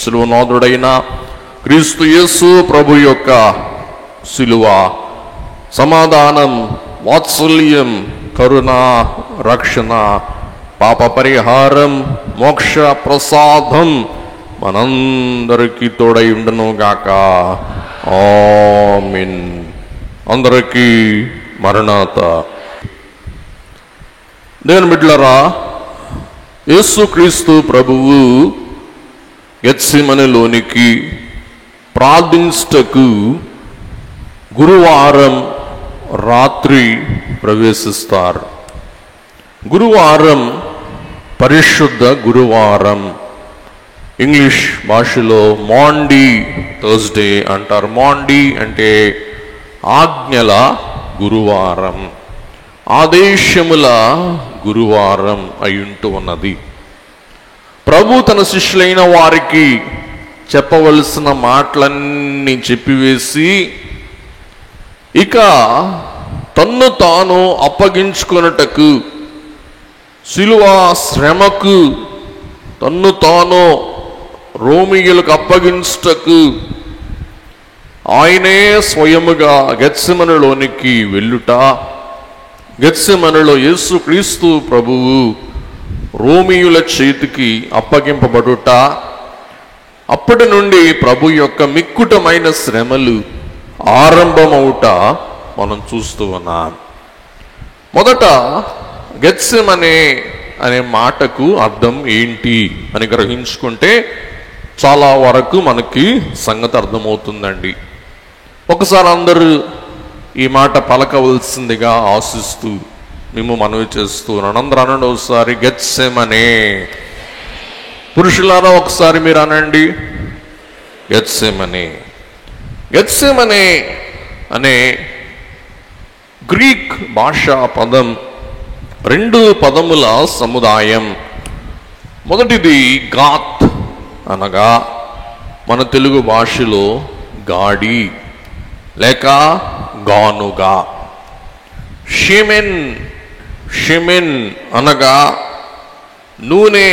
శిలువనాథుడైన క్రీస్తు యేసు ప్రభు యొక్క శిలువ సమాధానం, వాత్సల్యం, కరుణ, రక్షణ, పాప పరిహారం, మోక్ష ప్రసాదం మనందరికీ తోడై ఉండును గాక. ఆమేన్. అందరికీ మరణాత. దేవుని బిడ్డలారా, యేసుక్రీస్తు ప్రభువు గెత్సెమనెలోనికి ప్రార్థించుటకు గురువారం రాత్రి ప్రవేశిస్తారు. గురువారం పరిశుద్ధ గురువారం, ఇంగ్లీష్ భాషలో మాండీ థర్స్డే అంటారు. మాండీ అంటే ఆజ్ఞల గురువారం, ఆదేశముల గురువారం అయ్యుంటూ ఉన్నది. ప్రభు తన శిష్యులైన వారికి చెప్పవలసిన మాటలన్నీ చెప్పివేసి ఇక తన్ను తాను అప్పగించుకొనుటకు, శిలువ శ్రమకు తన్ను తాను రోమియులకు అప్పగించుటకు ఆయనే స్వయముగా గెత్సెమనెలోనికి వెళ్ళుట, గెత్సెమనెలో యేసుక్రీస్తు ప్రభువు రోమియుల చేతికి అప్పగింపబడుట, అప్పటి నుండి ప్రభు యొక్క మిక్కుటమైన శ్రమలు ఆరంభమవుట మనం చూస్తూ ఉన్నాం. మొదట గెత్సెమనే అనే మాటకు అర్థం ఏంటి అని గ్రహించుకుంటే చాలా వరకు మనకి సంగతి అర్థమవుతుందండి. ఒకసారి అందరూ ఈ మాట పలకవలసిందిగా ఆశిస్తూ మేము మనవి చేస్తూ అందరూ అనండి ఒకసారి, గెత్సెమనే. పురుషులారా ఒకసారి మీరు అనండి, గెత్సెమనే. గెత్సెమనే అనే గ్రీక్ భాషా పదం రెండు పదముల సముదాయం. మొదటిది గాత్ అనగా మన తెలుగు భాషలో గాడి లేక గానుగా. షెమెన్, షెమెన్ అనగా నూనె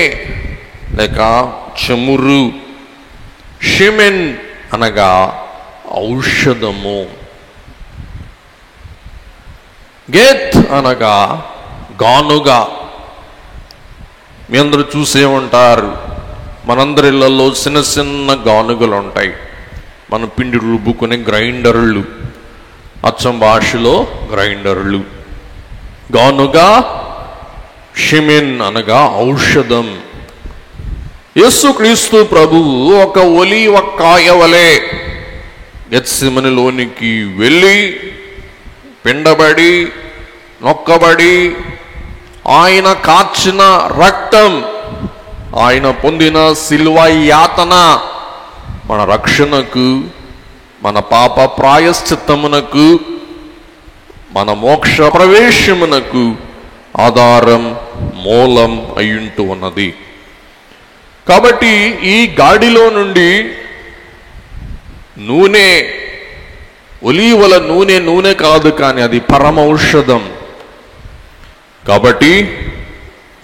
లేక చమురు. షెమెన్ అనగా ఔషధము. గెత్ అనగా గానుగా. మీ అందరూ చూసే ఉంటారు, మనందరి ఇళ్లలో చిన్న చిన్న గానుగలు ఉంటాయి. మన పిండి రుబ్బుకునే గ్రైండర్లు, అచ్చం భాషలో గ్రైండర్లు. గానుగా, షెమెన్ అనగా ఔషధం. యేసుక్రీస్తు ప్రభువు ఒక ఒలీవ కాయ వలె గెత్సెమనెలోనికి వెళ్ళి పిండబడి నొక్కబడి ఆయన కార్చిన రక్తం, ఆయన పొందిన శిలువ యాతన మన రక్షణకు, మన పాప ప్రాయశ్చిత్తమునకు, మన మోక్ష ప్రవేశమునకు ఆధారం, మూలం అయ్యుంటూ ఉన్నది. కాబట్టి ఈ గాడిలో నుండి నూనె, ఒలీవల నూనె, నూనె కాదు కానీ అది పరమౌషధం. కాబట్టి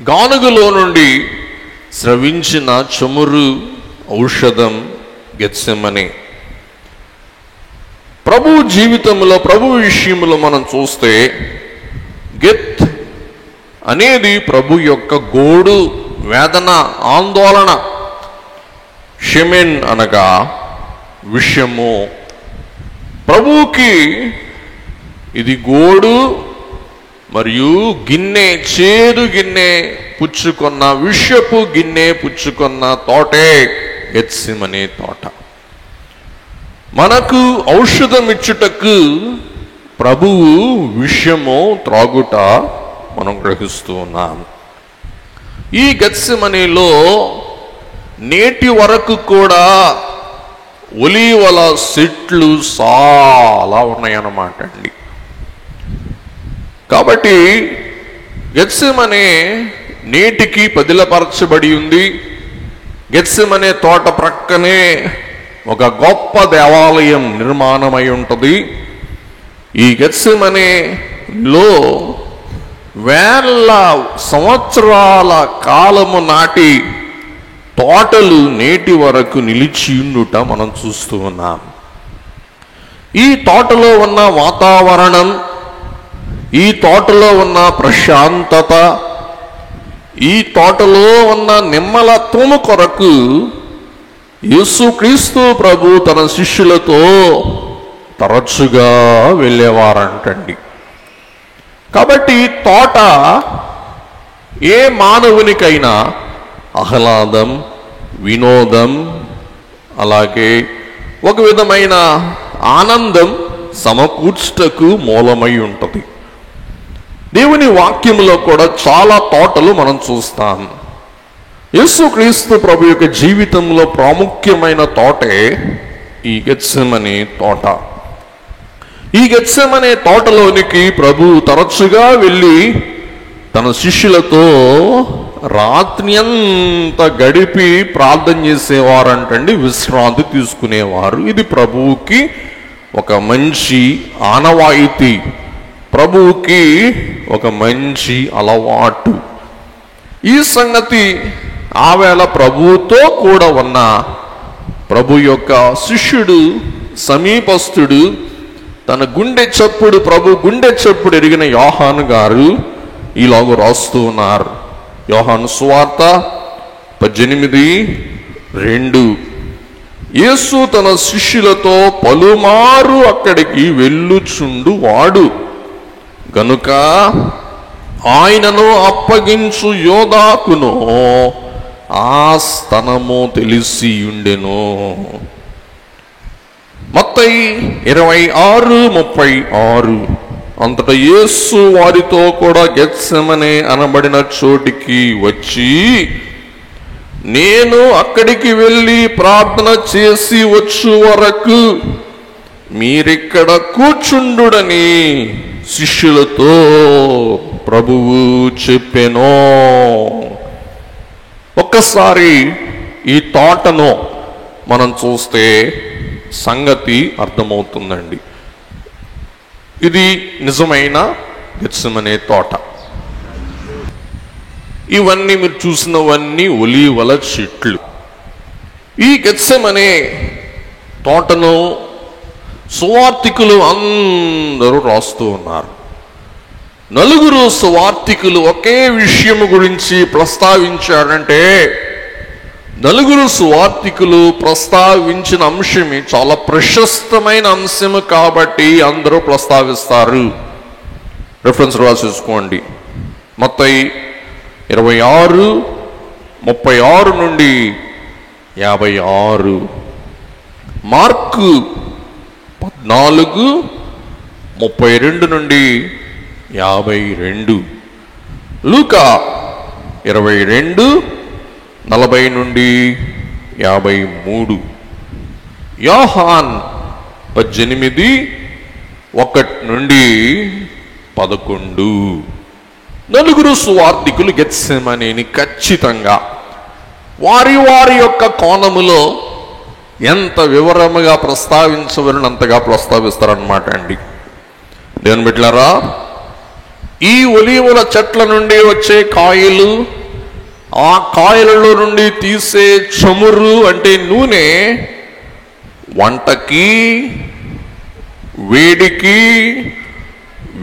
గానుగలో నుండి స్రవించిన చమురు ఔషధం గెత్సెమనే. ప్రభు జీవితంలో, ప్రభు విషయంలో మనం చూస్తే గెత్ అనేది ప్రభు యొక్క గోడు, వేదన, ఆందోళన. షెమెన్ అనగా విషము. ప్రభువుకి ఇది గోడు మరియు గిన్నె, చేదు గిన్నె పుచ్చుకున్న, విషపు గిన్నె పుచ్చుకున్న తోటే గెత్సెమనే తోట. మనకు ఔషధం ఇచ్చుటకు ప్రభువు విషము త్రాగుట మనం గ్రహిస్తూ ఉన్నాం. ఈ గెత్సెమనేలో నేటి వరకు కూడా ఒలీవల చెట్లు చాలా ఉన్నాయన్నమాట అండి. కాబట్టి గెత్సెమనే నేటికి పదిలపరచబడి ఉంది. గెత్సెమనే తోట ప్రక్కనే ఒక గొప్ప దేవాలయం నిర్మాణమై ఉంటుంది. ఈ గెత్సెమనేలో వేల సంవత్సరాల కాలము నాటి తోటలు నేటి వరకు నిలిచియుండుట మనం చూస్తూ ఉన్నాం. ఈ తోటలో ఉన్న వాతావరణం, ఈ తోటలో ఉన్న ప్రశాంతత, ఈ తోటలో ఉన్న నిమ్మలత్వము కొరకు యేసుక్రీస్తు ప్రభు తన శిష్యులతో తరచుగా వెళ్ళేవారంటండి. కాబట్టి తోట ఏ మానవునికైనా ఆహ్లాదం, వినోదం, అలాగే ఒక విధమైన ఆనందం సమకూర్చుటకు మూలమై ఉంటుంది. దేవుని వాక్యములో కూడా చాలా తోటలు మనం చూస్తాం. యేసుక్రీస్తు ప్రభు యొక్క జీవితంలో ప్రాముఖ్యమైన తోటే ఈ గెత్సెమనే తోట. ఈ గెత్సెమనే తోటలోనికి ప్రభు తరచుగా వెళ్ళి తన శిష్యులతో రాత్రి అంతా గడిపి ప్రార్థన చేసేవారంటండి, విశ్రాంతి తీసుకునేవారు. ఇది ప్రభువుకి ఒక మంచి ఆనవాయితీ, ప్రభువుకి ఒక మంచి అలవాటు. ఈ సంగతి ఆవేళ ప్రభువుతో కూడా ఉన్న ప్రభు యొక్క శిష్యుడు, సమీపస్థుడు, తన గుండె చప్పుడు, ప్రభు గుండె చప్పుడు ఎరిగిన యోహాను గారు ఈలాగ రాస్తూ ఉన్నారు. యోహాను సువార్త 18:2. యేసు తన శిష్యులతో పలుమారు అక్కడికి వెళ్ళుచుండు వాడు గనుక ఆయనను అప్పగించు యోధాకును ఆ స్థనము తెలిసి ఉండెను. మత్తయి 26:36. అంతటా యేసు వారితో కూడా గెత్సెమనే అనబడిన చోటికి వచ్చి, నేను అక్కడికి వెళ్ళి ప్రార్థన చేసి వచ్చు వరకు మీరిక్కడ కూర్చుండుడని శిష్యులతో ప్రభువు చెప్పెను. ఒక్కసారి ఈ తోటను మనం చూస్తే సంగతి అర్థమవుతుందండి. ఇది నిజమైన గెత్సెమనే తోట. ఇవన్నీ మీరు చూసినవన్నీ ఒలీవల చెట్లు. ఈ గెత్సెమనే తోటను సువార్తికులు అందరూ రాస్తూ ఉన్నారు. 4 సువార్తికులు ఒకే విషయం గురించి ప్రస్తావించారంటే, 4 సువార్తికులు ప్రస్తావించిన అంశమే చాలా ప్రశస్తమైన అంశము కాబట్టి అందరూ ప్రస్తావిస్తారు. రెఫరెన్స్ రాసేసుకోండి. మత్తయి 26:36 నుండి 56, మార్కు 14:32 నుండి 52, లూకా 22:40 నుండి 53, యోహాన్ 18:1 నుండి 11. 4 సువార్తికులు గెత్సెమనేని ఖచ్చితంగా వారి వారి యొక్క కోణములో ఎంత వివరముగా ప్రస్తావించవలనంతగా ప్రస్తావిస్తారన్నమాట అండి. దేవుని బిడ్డలారా, ఈ ఒలీవల చెట్ల నుండి వచ్చే కాయలు, ఆ కాయలలో నుండి తీసే చమురు అంటే నూనె వంటకి, వేడికి,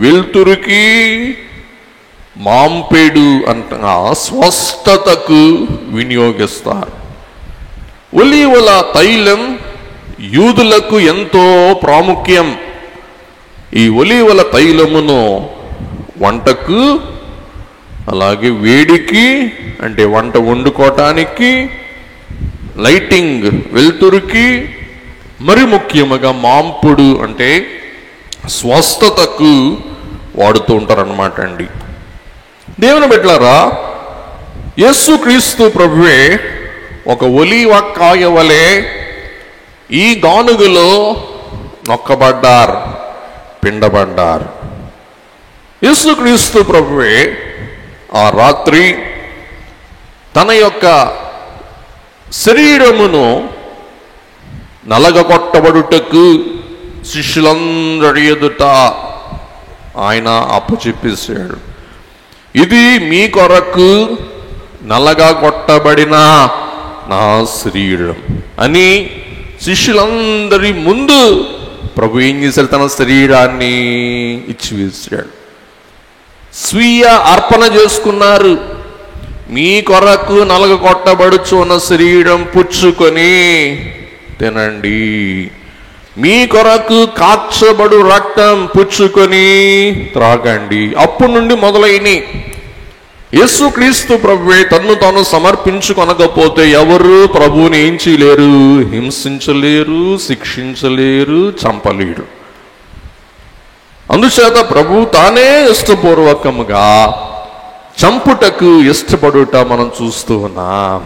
వెలుతురుకి, మాంపేడు అంట స్వస్థతకు వినియోగిస్తారు. ఒలీవల తైలం యూదులకు ఎంతో ప్రాముఖ్యం. ఈ ఒలీవల తైలమును వంటకు, అలాగే వేడికి అంటే వంట వండుకోవటానికి, లైటింగ్ వెలుతురుకి, మరి ముఖ్యముగా మాంపుడు అంటే స్వస్థతకు వాడుతూ ఉంటారన్నమాట అండి. దేవుని బిడ్డలారా, యేసుక్రీస్తు ప్రభువే ఒక ఒలీవ కాయ వలె ఈ గానుగలో నొక్కబడ్డారు, పిండబడ్డారు. యేసుక్రీస్తు ప్రభువే ఆ రాత్రి తన యొక్క శరీరమును నలగగొట్టబడుటకు శిష్యులందరి ఎదుట ఆయన అప్పచెప్పేశాడు. ఇది మీ కొరకు నలగగొట్టబడిన నా శరీరం అని శిష్యులందరి ముందు ప్రభు ఏం చేశాడు? తన శరీరాన్ని ఇచ్చివేశాడు. స్వీయ అర్పణ చేసుకున్నారు. మీ కొరకు నలగొట్టబడుచున్న శరీరం పుచ్చుకొని తినండి, మీ కొరకు కార్చబడు రక్తం పుచ్చుకొని త్రాగండి. అప్పటి నుండి మొదలైన యేసుక్రీస్తు ప్రభువే తన్ను తాను సమర్పించుకొనకపోతే ఎవరు ప్రభువుని ఏం చేయలేరు? హింసించలేరు, శిక్షించలేరు, చంపలేరు. అందుచేత ప్రభు తానే ఇష్టపూర్వకముగా చంపుటకు ఇష్టపడుట మనం చూస్తూ ఉన్నాం.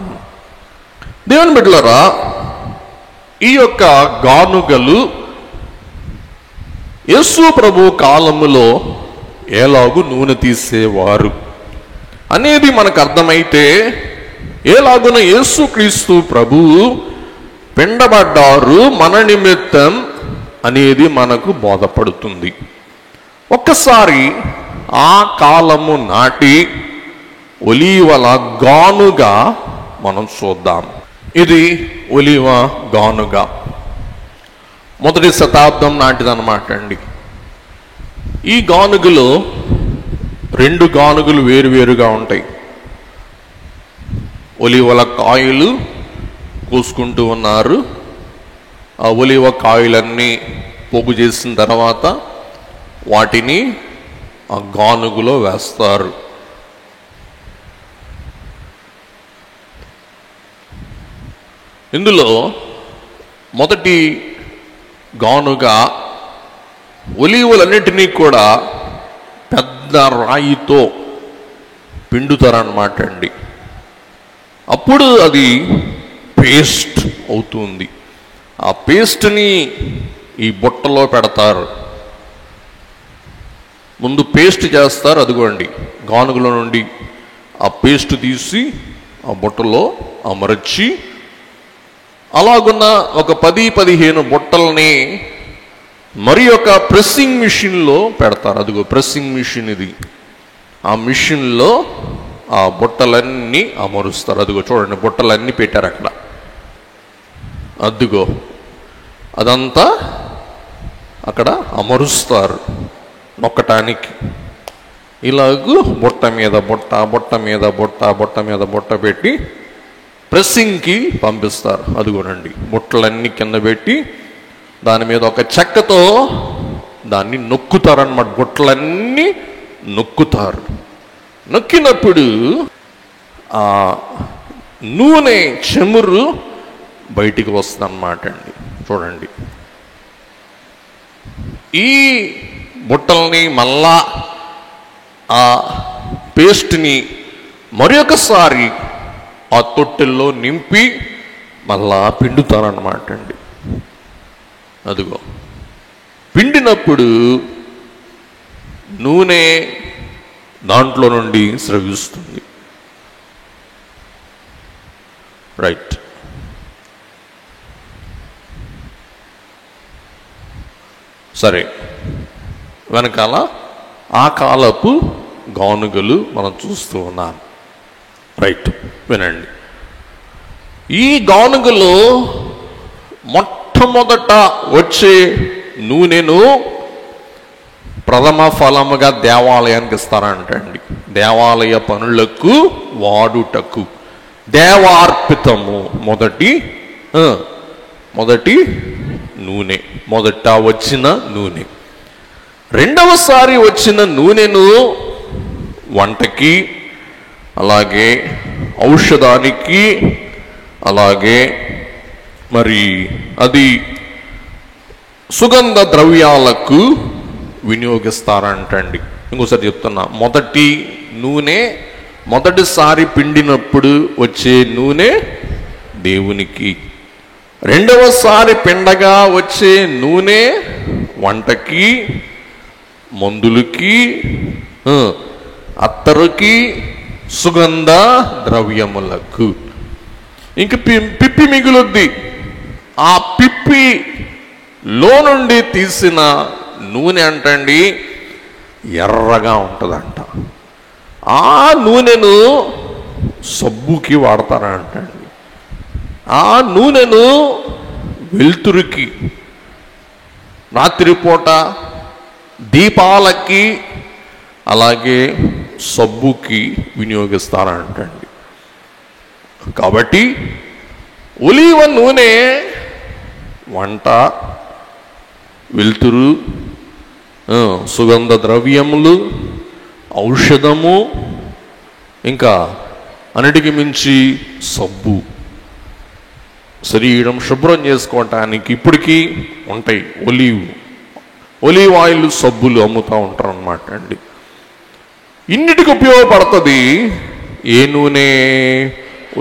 దేవుని బిడ్డలారా, ఈ యొక్క గానుగలు యేసు ప్రభు కాలములో ఎలాగు నూనె తీసేవారు అనేది మనకు అర్థమైతే, ఎలాగున యేసుక్రీస్తు ప్రభు పిండబడ్డారు మన నిమిత్తం అనేది మనకు బోధపడుతుంది. ఒక్కసారి ఆ కాలము నాటి ఒలీవల గానుగా మనం చూద్దాం. ఇది ఒలీవ గానుగ మొదటి శతాబ్దం నాటిదన్నమాట అండి. ఈ గానుగలో 2 గానుగలు వేరువేరుగా ఉంటాయి. ఒలీవల కాయలు కోసుకుంటూ ఉన్నారు. ఆ ఒలీవ కాయలన్నీ పోగు చేసిన తర్వాత వాటిని ఆ గానుగులో వేస్తారు. ఇందులో మొదటి గానుగ ఒలీవలన్నిటినీ కూడా పెద్ద రాయితో పిండుతారన్నమాట అండి. అప్పుడు అది పేస్ట్ అవుతుంది. ఆ పేస్ట్ని ఈ బుట్టలో పెడతారు. ముందు పేస్ట్ చేస్తారు. అదిగోండి, గానుగలో నుండి ఆ పేస్ట్ తీసి ఆ బుట్టలో అమర్చి, అలాగున్న ఒక 10-15 బుట్టల్ని మరి ఒక ప్రెస్సింగ్ మిషన్లో పెడతారు. అదిగో ప్రెస్సింగ్ మిషన్ ఇది. ఆ మిషన్లో ఆ బుట్టలన్నీ అమరుస్తారు. అదిగో చూడండి, బుట్టలన్నీ పెట్టారు అక్కడ. అదిగో అదంతా అక్కడ అమరుస్తారు నొక్కటానికి. ఇలాగూ బుట్ట మీద బుట్ట, బుట్ట మీద బుట్ట, బుట్ట మీద బుట్ట పెట్టి ప్రెస్సింగ్కి పంపిస్తారు. అదిగోనండి, బుట్టలన్నీ కింద పెట్టి దాని మీద ఒక చెక్కతో దాన్ని నొక్కుతారన్నమాట. బుట్టలన్నీ నొక్కుతారు. నొక్కినప్పుడు ఆ నూనె చెమురు బయటికి వస్తుంది అన్నమాట అండి. చూడండి, ఈ బుట్టల్ని మళ్ళా ఆ పేస్ట్ని మరి ఒకసారి ఆ తొట్టెల్లో నింపి మళ్ళా పిండుతారన్నమాట అండి. అదిగో పిండినప్పుడు నూనె దాంట్లో నుండి స్రవిస్తుంది. రైట్. సరే, వెనకాల ఆ కాలపు గానుగలు మనం చూస్తూ ఉన్నాం. రైట్, వినండి. ఈ గానుగలో మొట్టమొదట వచ్చే నూనెను ప్రథమ ఫలముగా దేవాలయానికి ఇస్తారంటండి. దేవాలయ పనులకు వాడుటకు దేవార్పితము మొదటి నూనె, మొదట వచ్చిన నూనె. రెండవసారి వచ్చిన నూనెను వంటకి, అలాగే ఔషధానికి, అలాగే మరి అది సుగంధ ద్రవ్యాలకు వినియోగిస్తారంటండి. ఇంకోసారి చెప్తున్నా, మొదటి నూనె మొదటిసారి పిండినప్పుడు వచ్చే నూనె దేవునికి, రెండవసారి పిండగా వచ్చే నూనె వంటకి, మందులకి, అత్తరుకి, సుగంధ ద్రవ్యములకు. ఇంక పిప్పి మిగులుద్ది. ఆ పిప్పిలో నుండి తీసిన నూనె అంటండి ఎర్రగా ఉంటుందంట. ఆ నూనెను సబ్బుకి వాడతారంటండి. ఆ నూనెను వెలుతురుకి, రాత్రిపూట దీపాలకి, అలాగే సబ్బుకి వినియోగిస్తారంటండి. కాబట్టి ఒలీవ నూనె వంట, వెలుతురు, సుగంధ ద్రవ్యములు, ఔషధము, ఇంకా అన్నిటికి మించి సబ్బు, శరీరం శుభ్రం చేసుకోవటానికి ఇప్పటికీ ఉంటాయి. ఒలీవ్ ఆయిల్ సబ్బులు అమ్ముతూ ఉంటారు అన్నమాట అండి. ఇన్నిటికి ఉపయోగపడుతుంది ఏ నూనె?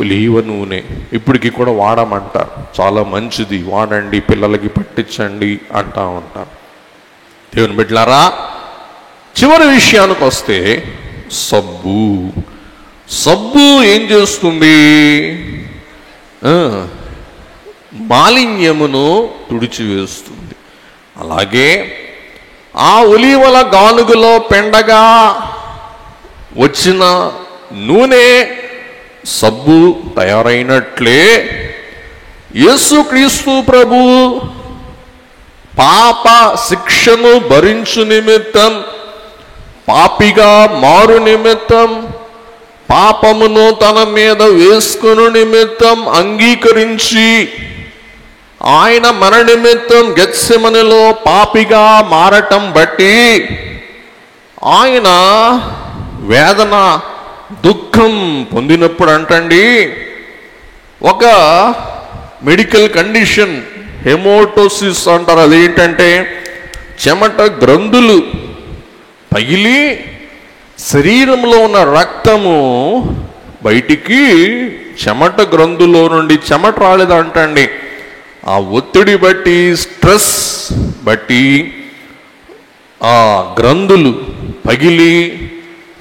ఒలీవ నూనె. ఇప్పటికి కూడా వాడమంటారు, చాలా మంచిది, వాడండి, పిల్లలకి పట్టించండి అంటూ ఉంటారు. దేవుని బిడ్డలారా, చివరి విషయానికి వస్తే సబ్బు ఏం చేస్తుంది? మాలిన్యమును తుడిచివేస్తుంది. అలాగే ఆ ఒలీవల గానుగలో పెండగా వచ్చిన నూనె సబ్బు తయారైనట్లే యేసుక్రీస్తు ప్రభు పాప శిక్షను భరించు నిమిత్తం, పాపిగా మారు నిమిత్తం, పాపమును తన మీద వేసుకుని నిమిత్తం అంగీకరించి ఆయన మన నిమిత్తం గెత్సెమనిలో పాపిగా మారటం బట్టి ఆయన వేదన, దుఃఖం పొందినప్పుడు అంటండి, ఒక మెడికల్ కండిషన్, హెమోటోసిస్ అంటారు. అదేంటంటే చెమట గ్రంథులు పగిలి శరీరంలో ఉన్న రక్తము బయటికి చెమట గ్రంథులో నుండి చెమట రాలేదంటండి. ఆ ఒత్తిడి బట్టి, స్ట్రెస్ బట్టి ఆ గ్రంథులు పగిలి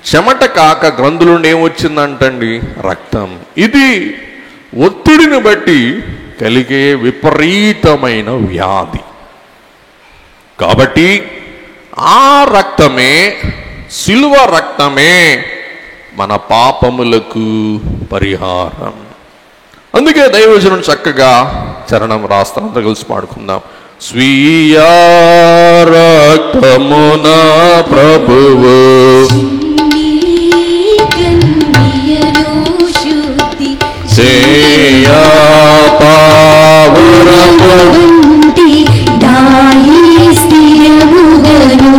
చెమట కాక గ్రంథుల నుండి ఏమొచ్చిందంటండి? రక్తం. ఇది ఒత్తిడిని బట్టి కలిగే విపరీతమైన వ్యాధి. కాబట్టి ఆ రక్తమే, శిలువ రక్తమే మన పాపములకు పరిహారం. అందుకే దైవజనుడు చక్కగా చరణం రాస్తాం, అంతా కలిసి పాడుకుందాం. స్వీయ రక్తమున ప్రభువు చేయా పావనముంటి దాయి స్థిరముగను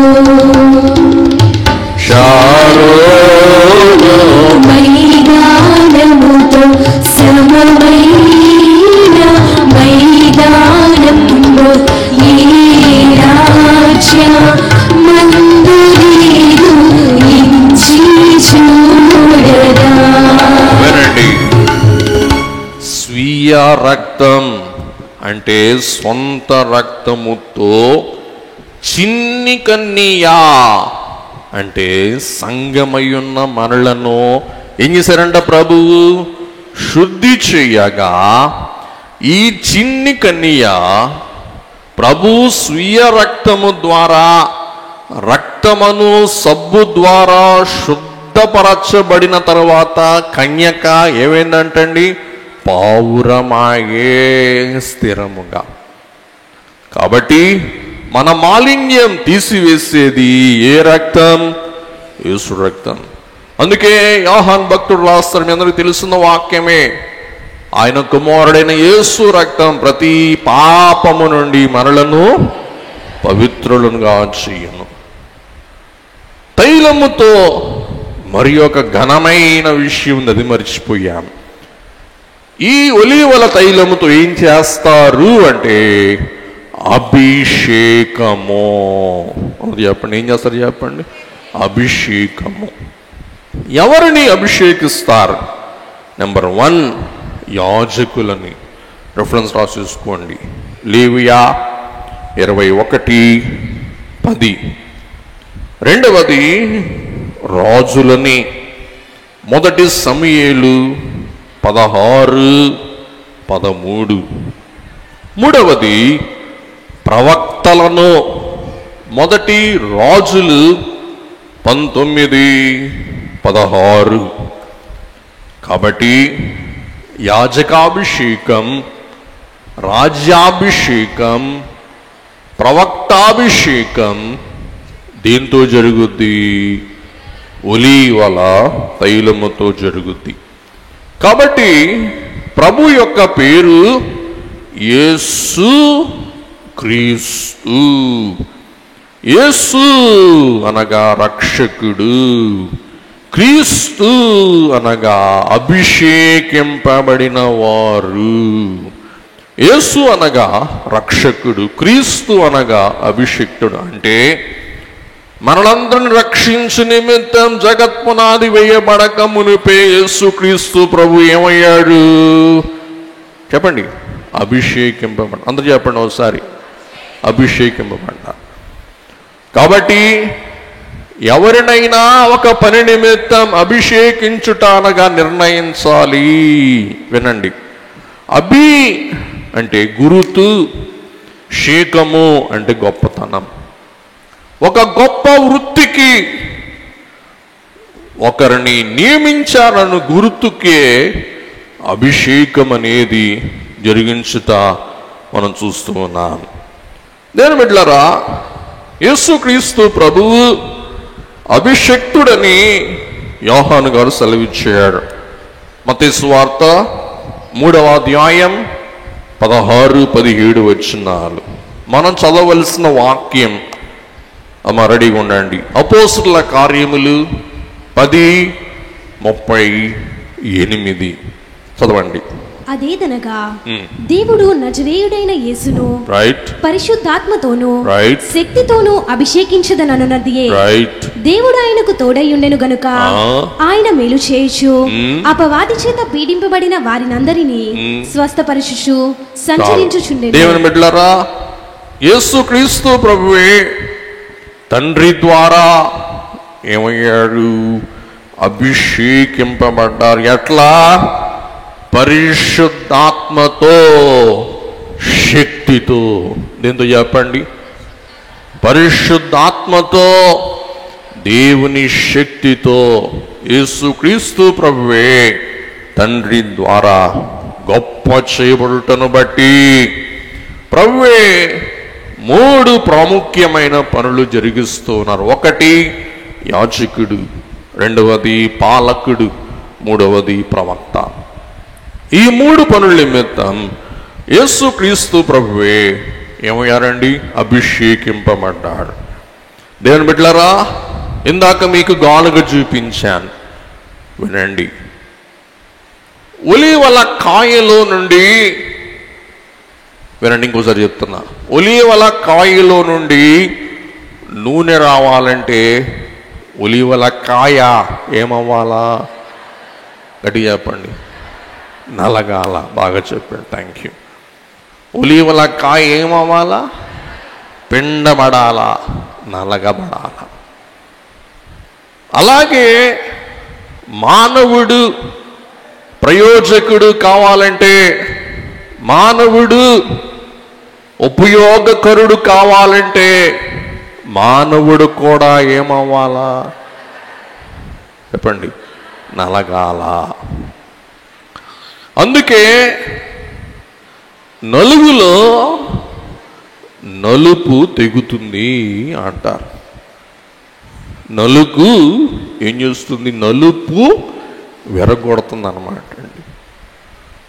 శారోను మైదానముతో సమమైన మైదానములో ఏ రాజ్య మందురీదు ఇంచి చూడరా. స్వీయ రక్తం అంటే సొంత రక్తముతో, చిన్ని కన్నియా అంటే సంగమయున్న మనలను ఏం చేశారంట? ప్రభువు శుద్ధి చెయ్యగా ఈ చిన్ని కన్నియ ప్రభు స్వీయ రక్తము ద్వారా, రక్తమును సబ్బు ద్వారా శుద్ధపరచబడిన తర్వాత కన్యక ఏమైందంటండి? పావురమాయే స్థిరముగా. కాబట్టి మన మాలిన్యం తీసివేసేది ఏ రక్తం? యేసు రక్తం. అందుకే యోహాను భక్తుడు రాస్తారు, మీ అందరికీ తెలుస్తున్న వాక్యమే, ఆయన కుమారుడైన యేసు రక్తం ప్రతి పాపము నుండి మనలను పవిత్రులుగా చేయను. తైలముతో మరి ఒక ఘనమైన విషయం అది మర్చిపోయాం. ఈ ఒలీవల తైలముతో ఏం చేస్తారు అంటే అభిషేకము. చెప్పండి, ఏం చేస్తారు చెప్పండి? అభిషేకము. ఎవరిని అభిషేకిస్తారు? నెంబర్ 1 యాజకులని. రెఫరెన్స్ రాసేసుకోండి, లేవియా 21:10. రెండవది రాజులని, 1 సమూయేలు 16:13. మూడవది ప్రవక్తలను, 1 రాజులు 19:16. కాబట్టి యాజకాభిషేకం, రాజ్యాభిషేకం, ప్రవక్తాభిషేకం దేంతో జరుగుద్ది? ఒలీవల తైలముతో జరుగుద్ది. కాబట్టి ప్రభు యొక్క పేరు యేసు క్రీస్తు. యేసు అనగా రక్షకుడు, క్రీస్తు అనగా అభిషేకింపబడిన వారు. యేసు అనగా రక్షకుడు, క్రీస్తు అనగా అభిషిక్తుడు. అంటే మనలందరిని రక్షించు నిమిత్తం జగత్పునాది వేయబడక మునిపే యేసు క్రీస్తు ప్రభు ఏమయ్యాడు చెప్పండి? అభిషేకింపబడ్డ. అందరూ చెప్పండి ఒకసారి, అభిషేకింపబడ్డారు. కాబట్టి ఎవరినైనా ఒక పని నిమిత్తం అభిషేకించుట అనగా నిర్ణయించాలి. వినండి, అభి అంటే గురుతు, షేకము అంటే గొప్పతనం. ఒక గొప్ప వృత్తికి ఒకరిని నియమించాలని గుర్తుకే అభిషేకం అనేది జరిగించుట మనం చూస్తూ ఉన్నాం. నేను బిడ్డలారా, యేసుక్రీస్తు ప్రభువు అభిషక్తుడని యోహాను గారు సెలవిచ్చాడు. మత్తయి సువార్త 3వ అధ్యాయం 16-17 వచనాలు మనం చదవలసిన వాక్యం. అమ్మ రెడీగా ఉండండి. అపోస్తలుల కార్యములు 10:38 చదవండి. అదేదనగా దేవుడు నజరేయుడైన యేసును పరిశుద్ధాత్మతోను శక్తితోను అభిషేకించదనన్నదియే. దేవుడు ఆయనకు తోడైయుండెను గనుక ఆయన మేలు చేయొచ్చు, అపవాది చేత పీడింపబడిన వారినందరినీ స్వస్థపరచుచు సంచరించుచుండెను. దేవుని బిడ్డలారా, యేసుక్రీస్తు ప్రభువే తండ్రి ద్వారా ఏమయ్యాడు? అభిషేకింపబడ్డారు. ఎట్లా? పరిశుద్ధాత్మతో, శక్తితో. దీంతో చెప్పండి, పరిశుద్ధాత్మతో, దేవుని శక్తితో యేసుక్రీస్తు ప్రభువే తండ్రి ద్వారా గొప్ప చేయబడుటను బట్టి ప్రభువే 3 ప్రాముఖ్యమైన పనులు జరిగిస్తున్నారు. 1 యాజకుడు, 2వది పాలకుడు, 3వది ప్రవక్త. ఈ 3 పనుల నిమిత్తం యేసుక్రీస్తు ప్రభువే ఏమయ్యారండి? అభిషేకింపబడ్డాడు. దేవుని బిడ్డలారా, ఇందాక మీకు గానుగ చూపించాను, వినండి. ఒలీవల కాయలో నుండి, వినండి ఇంకోసారి చెప్తున్నా, ఒలీవల కాయలో నుండి నూనె రావాలంటే ఒలీవల కాయ ఏమవ్వాలా? గట్టి చెప్పండి. నలగాల. బాగా చెప్పాడు, థ్యాంక్ యూ. ఒలీవల కాయ ఏమవ్వాలా? పిండబడాలా, నలగబడాలా. అలాగే మానవుడు ప్రయోజకుడు కావాలంటే, మానవుడు ఉపయోగకరుడు కావాలంటే మానవుడు కూడా ఏమవ్వాలా చెప్పండి? నలగాల. అందుకే నలుగులో నలుపు తెగుతుంది అంటారు. నలుగు ఏం చేస్తుంది? నలుపు విరగొడుతుంది అన్నమాట అండి.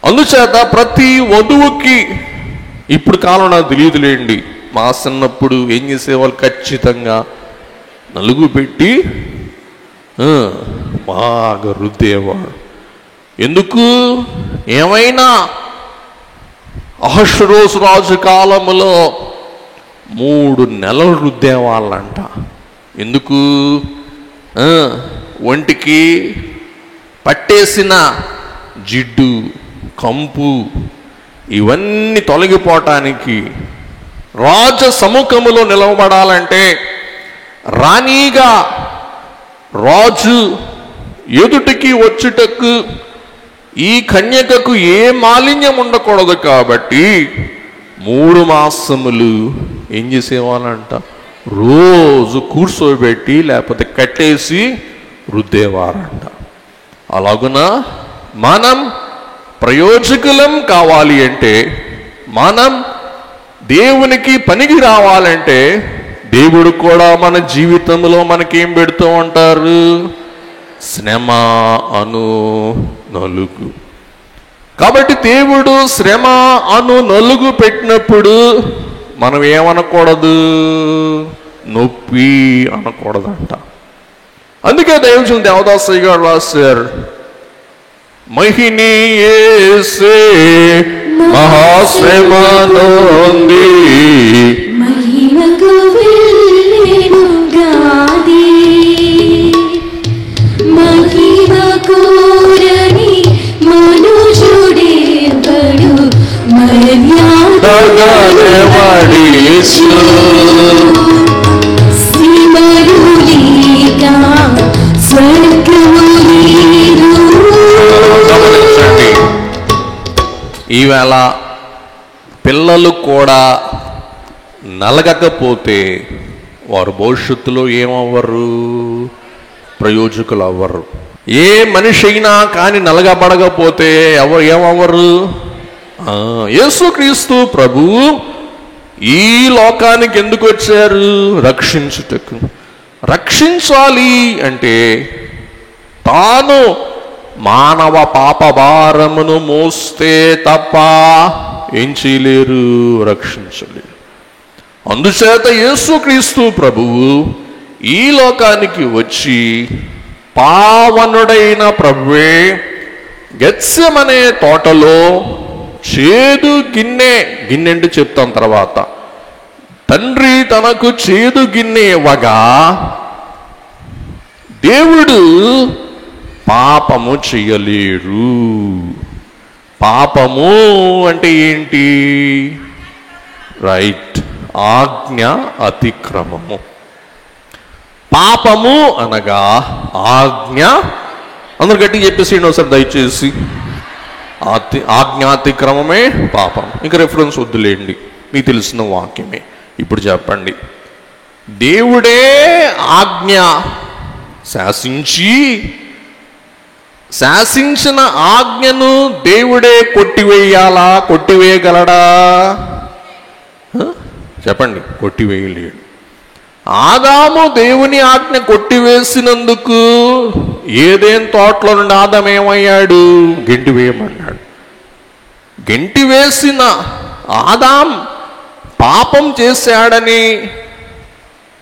అందుచేత ప్రతి వధువుకి, ఇప్పుడు కాలం నాకు తెలియదులేండి, మా చిన్నప్పుడు ఏం చేసేవాళ్ళు? ఖచ్చితంగా నలుగు పెట్టి బాగా రుద్దేవాడు. ఎందుకు? ఏమైనా అహష్వేరోషు రాజు కాలములో 3 నెలలు రుద్దేవాళ్ళంట. ఎందుకు? ఒంటికి పట్టేసిన జిడ్డు, కంపు ఇవన్నీ తొలగిపోవటానికి, రాజ సముఖములో నిలవబడాలంటే, రాణిగా రాజు ఎదుటికి వచ్చుటకు ఈ కన్యకకు ఏ మాలిన్యం ఉండకూడదు. కాబట్టి 3 మాసములు ఏం చేసేవాళ్ళంట? రోజు కూర్చోబెట్టి లేకపోతే కట్టేసి రుద్దేవారంట. అలాగున మనం ప్రయోజకులం కావాలి అంటే, మనం దేవునికి పనికి రావాలంటే, దేవుడు కూడా మన జీవితంలో మనకేం పెడుతూ ఉంటారు? శ్రమ అను నలుగు. కాబట్టి దేవుడు శ్రమ అను నలుగు పెట్టినప్పుడు మనం ఏమనకూడదు? నొప్పి అనకూడదంట. అందుకే దైవజనుడు దేవదాసయ్య గారు రాశారు, మహిని యేసే మహాశ్రమ నొంది మహిమకు వెళ్ళెను గాది, మహిమ కోరని మనుజుడెవడు మర్యాదగలవాడు యేసు, శ్రీమరు లేక స్వర్గము లేదు. ఈవేళ పిల్లలు కూడా నలగకపోతే వారు భవిష్యత్తులో ఏమవ్వరు? ప్రయోజకులు అవ్వరు. ఏ మనిషి అయినా కానీ నలగబడకపోతే ఏమవ్వరు? యేసుక్రీస్తు ప్రభువు ఈ లోకానికి ఎందుకు వచ్చారు? రక్షించుటకు. రక్షించాలి అంటే తాను మానవ పాప భారమును మోస్తే తప్ప ఏం చేయలేరు? రక్షించలేరు. అందుచేత యేసుక్రీస్తు ప్రభువు ఈ లోకానికి వచ్చి పావనుడైన ప్రభువే గెత్సెమనే తోటలో చేదు గిన్నె అంటే చెప్తాం తర్వాత, తండ్రి తనకు చేదు గిన్నె ఇవ్వగా దేవుడు పాపము చెయ్యలేరు. పాపము అంటే ఏంటి? రైట్, ఆజ్ఞ అతిక్రమము. పాపము అనగా ఆజ్ఞ. అందరు గట్టిగా చెప్పేసి ఒకసారి దయచేసి, ఆజ్ఞాతిక్రమమే పాపం. ఇంకా రెఫరెన్స్ వద్దులేండి, మీకు తెలిసిన వాక్యమే. ఇప్పుడు చెప్పండి, దేవుడే ఆజ్ఞ శాసించిన ఆజ్ఞను దేవుడే కొట్టివేయాలా? కొట్టివేయగలడా? చెప్పండి, కొట్టివేయలేడు. ఆదాము దేవుని ఆజ్ఞ కొట్టివేసినందుకు ఏదేం తోటలో నుండి ఆదాము ఏమయ్యాడు? గెంటివేయమన్నాడు. గెంటివేసిన ఆదాం పాపం చేశాడని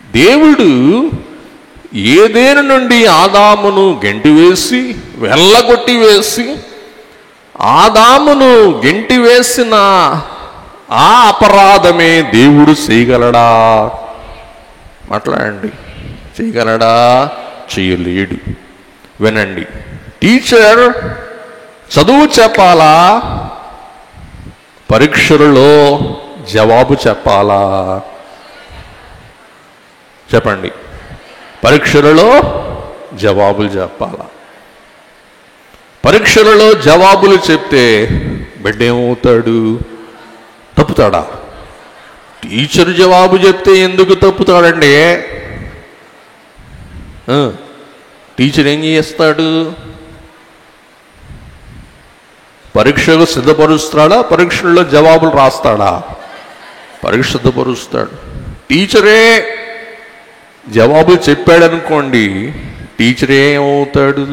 దేవుడు ఏదేను నుండి ఆదామును గెంటివేసి వెళ్ళగొట్టివేసి ఆదామును గెంటివేసిన ఆ అపరాధమే దేవుడు చేయగలడా? మాట్లాడండి, చేయగలడా? చేయలేడు. వినండి, టీచర్ చదువు చెప్పాలా? పరీక్షలలో జవాబు చెప్పాలా? చెప్పండి, పరీక్షలలో జవాబులు చెప్పాలా? పరీక్షలలో జవాబులు చెప్తే బిడ్డ ఏమవుతాడు? తప్పుతాడా? టీచర్ జవాబు చెప్తే ఎందుకు తప్పుతాడండి? టీచర్ ఏం చేస్తాడు? పరీక్షకు సిద్ధపరుస్తాడా? పరీక్షల్లో జవాబులు రాస్తాడా? పరీక్ష సిద్ధపరుస్తాడు. టీచరే జవాబులు చెప్పాడనుకోండి, టీచరే ఏమవుతాడు?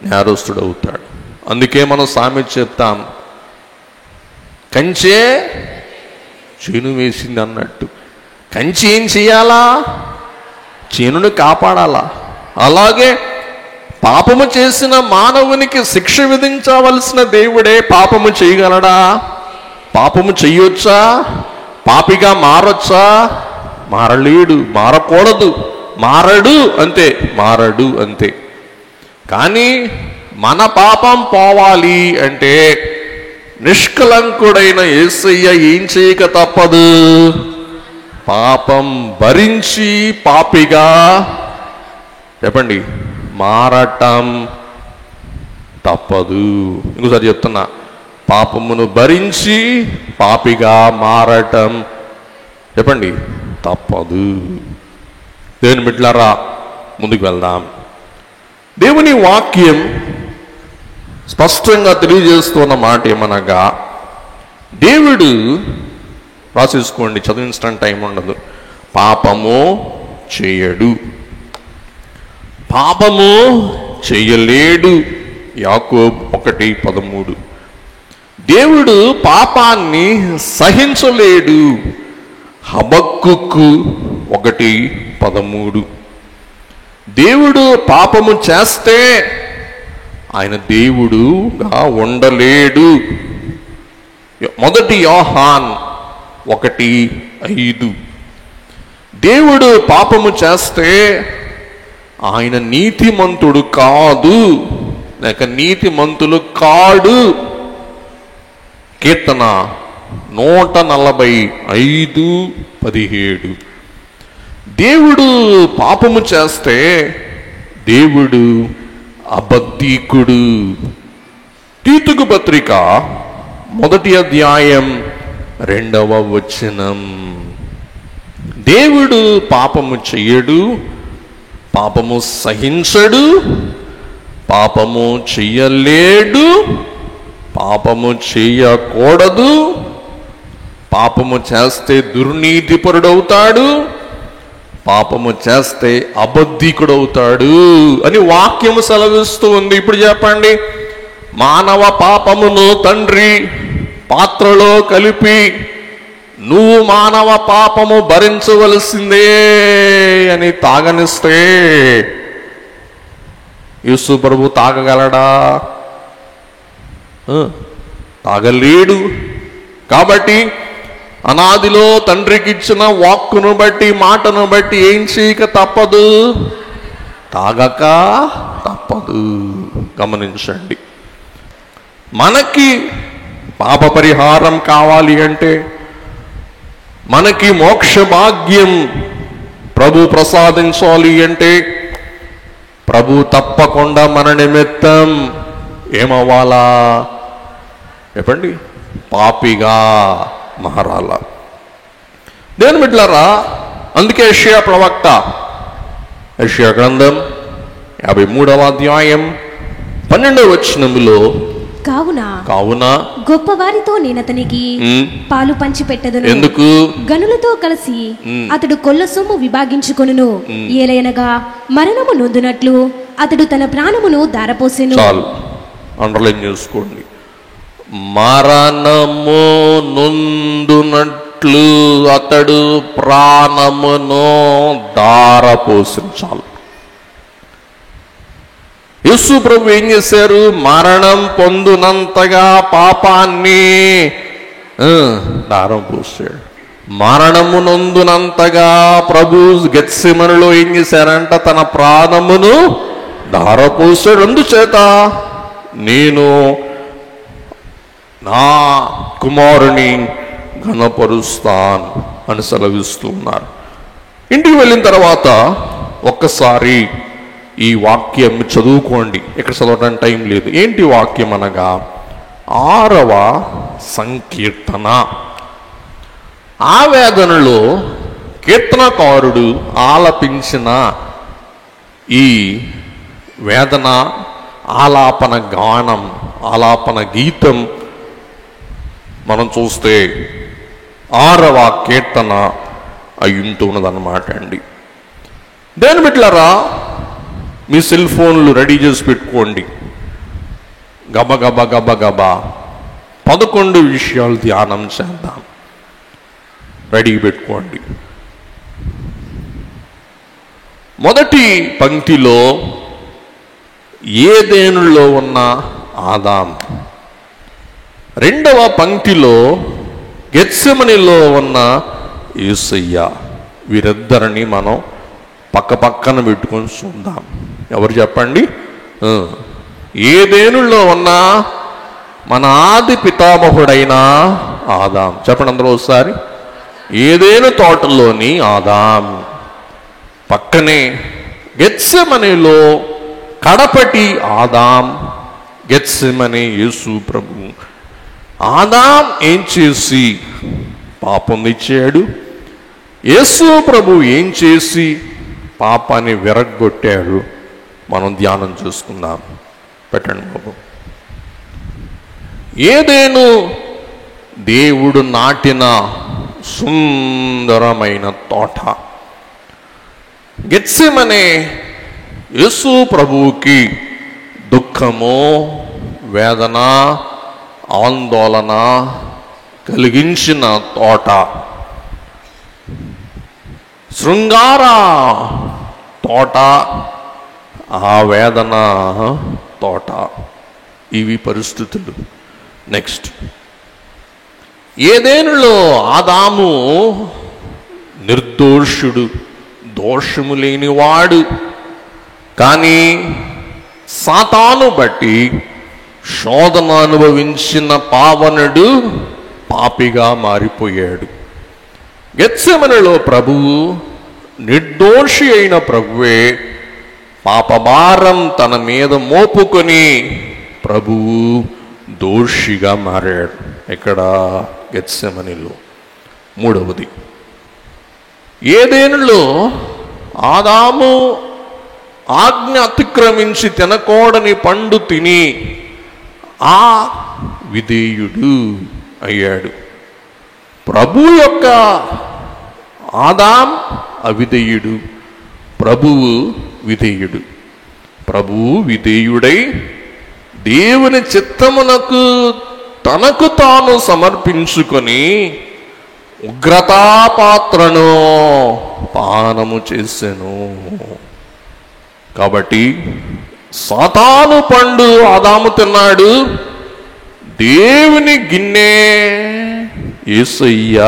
నేరస్తుడు అవుతాడు. అందుకే మనం సామెత చెప్తాం, కంచే చేను వేసింది అన్నట్టు. కంచి ఏం చేయాలా? చేనును కాపాడాలా. అలాగే పాపము చేసిన మానవునికి శిక్ష విధించవలసిన దేవుడే పాపము చేయగలడా? పాపము చెయ్యొచ్చా? పాపిగా మారొచ్చా? మారలేడు, మారకూడదు, మారడు అంతే. కానీ మన పాపం పోవాలి అంటే నిష్కలంకుడైన యేసయ్య ఏం చేయక తప్పదు? పాపం భరించి పాపిగా, చెప్పండి, మారటం తప్పదు. ఇంకోసారి చెప్తున్నా, పాపమును భరించి పాపిగా మారటం, చెప్పండి, తప్పదు. దేవుని బిడ్డలారా, ముందుకు వెళ్దాం. దేవుని వాక్యం స్పష్టంగా తెలియజేస్తున్న మాట ఏమనగా, దేవుడు రాసేసుకోండి, చదివించడానికి టైం ఉండదు, పాపము చేయడు, పాపము చేయలేడు. యాకోబు 1:13. దేవుడు పాపాన్ని సహించలేడు. హబక్కుకు 1:13. దేవుడు పాపము చేస్తే ఆయన దేవుడుగా ఉండలేడు. 1 యోహాను 1:5. దేవుడు పాపము చేస్తే ఆయన నీతిమంతుడు కాదు, లేక నీతిమంతులు కాడు. కీర్తన 145:17. దేవుడు పాపము చేస్తే దేవుడు అబద్ధీకుడు. తీతుకు పత్రిక 1వ అధ్యాయం 2వ వచనం. దేవుడు పాపము చెయ్యడు, పాపము సహించడు, పాపము చెయ్యలేడు, పాపము చెయ్యకూడదు, పాపము చేస్తే దుర్నీతిపరుడవుతాడు, పాపము చేస్తే అబద్ధికుడవుతాడు అని వాక్యము సెలవిస్తూ ఉంది. ఇప్పుడు చెప్పండి, మానవ పాపమును తండ్రి పాత్రలో కలిపి నువ్వు మానవ పాపము భరించవలసిందే అని తాగనిస్తే యేసు ప్రభు తాగగలడా? తాగలేడు. కాబట్టి అనాదిలో తండ్రికి ఇచ్చిన వాక్కును బట్టి, మాటను బట్టి ఏం చేయక తప్పదు, తాగక తప్పదు. గమనించండి, మనకి పాప పరిహారం కావాలి అంటే, మనకి మోక్ష భాగ్యం ప్రభు ప్రసాదించాలి అంటే, ప్రభు తప్పకుండా మన నిమిత్తం ఏమవ్వాలా చెప్పండి? పాపిగా మారాల. దేని బిడ్డలారా, అందుకే యెషయా ప్రవక్త, యెషయా గ్రంథం 53వ అధ్యాయం 12వ వచనములో, కావున గొప్పవారితో నేనతనికి పాలు పంచి పెట్టదను. ఎందుకు? గనులతో కలిసి అతడు కొల్ల సొమ్ము విభాగించుకొనును. ఏలయనగా మరణము నొందునట్లు అతడు తన ప్రాణమును దారపోసెను. చాలు, అండర్లైన్ చేసుకోండి. మరణము నొందునట్లు అతడు ప్రాణమును దారపోసెను. చాలు. యేసు ప్రభు ఏం చేశారు? మరణం పొందునంతగా పాపాన్ని దారం పోసాడు. మరణము నొందునంతగా ప్రభు గెత్సెమనెలో ఏం చేశారంట? తన ప్రాణమును దారపోసాడు. అందుచేత నేను నా కుమారుని ఘనపరుస్తాను అని సెలవిస్తున్నారు. ఇంటికి వెళ్ళిన తర్వాత ఒక్కసారి ఈ వాక్యం చదువుకోండి. ఇక్కడ చదవడానికి టైం లేదు. ఏంటి వాక్యం అనగా 6వ సంకీర్తన. ఆవేదనలో కీర్తనకారుడు ఆలపించిన ఈ వేదన ఆలాపన గానం, ఆలాపన గీతం మనం చూస్తే 6వ కీర్తన అయ్యుంటున్నదన్నమాట అండి. దేని బిడ్డలారా, మీ సెల్ ఫోన్లు రెడీ చేసి పెట్టుకోండి. గబగబా 11 విషయాలు ధ్యానం చేద్దాం. రెడీ పెట్టుకోండి. మొదటి పంక్తిలో ఏదెనులో ఉన్న ఆదాం, రెండవ పంక్తిలో గెత్సెమనీలో ఉన్న యేసయ్య. వీరిద్దరిని మనం పక్క పక్కన పెట్టుకొని చూద్దాం. ఎవరు చెప్పండి? ఏదెనులో ఉన్న మన ఆది పితామహుడైన ఆదాం. చెప్పండి అందరూ ఒకసారి. ఏదెను తోటలోని ఆదాం, పక్కనే గెత్సెమనీలో కడపటి ఆదాం, గెత్సెమనీ యేసు ప్రభు. ఆదాం ఏం చేసి పాపం ఇచ్చాడు, యేసు ప్రభు ఏం చేసి పాపాన్ని విరగ్గొట్టాడు, మనం ధ్యానం చేసుకుందాం. పెట్టండి బాబు. ఏదేను దేవుడు నాటిన సుందరమైన తోట. గెత్సెమనే యేసు ప్రభువుకి దుఃఖము, వేదన, ఆందోళన కలిగించిన తోట. శృంగార తోట, ఆ వేదన తోట. ఇవి పరిస్థితులు. నెక్స్ట్, ఏదేనులో ఆదాము నిర్దోషుడు, దోషము లేనివాడు. కానీ సాతాను బట్టి శోధన అనుభవించిన పావనుడు పాపిగా మారిపోయాడు. గెత్సెమనెలో ప్రభువు, నిర్దోషి అయిన ప్రభువే పాపభారం తన మీద మోపుకొని ప్రభువు దోషిగా మారాడు. ఇక్కడ గెత్సెమనెలో. మూడవది, ఏదేనులో ఆదాము ఆజ్ఞ అతిక్రమించి తినకూడని పండు తిని ఆ విధేయుడు అయ్యాడు. ప్రభు యొక్క ఆదాం అవిధేయుడు, ప్రభువు విధేయుడు. ప్రభువు విధేయుడై దేవుని చిత్తమునకు తనకు తాను సమర్పించుకొని ఉగ్రతాపాత్రను పానము చేసెను. కాబట్టి సాతాను పండు ఆదాము తిన్నాడు, దేవుని గిన్నె యేసయ్య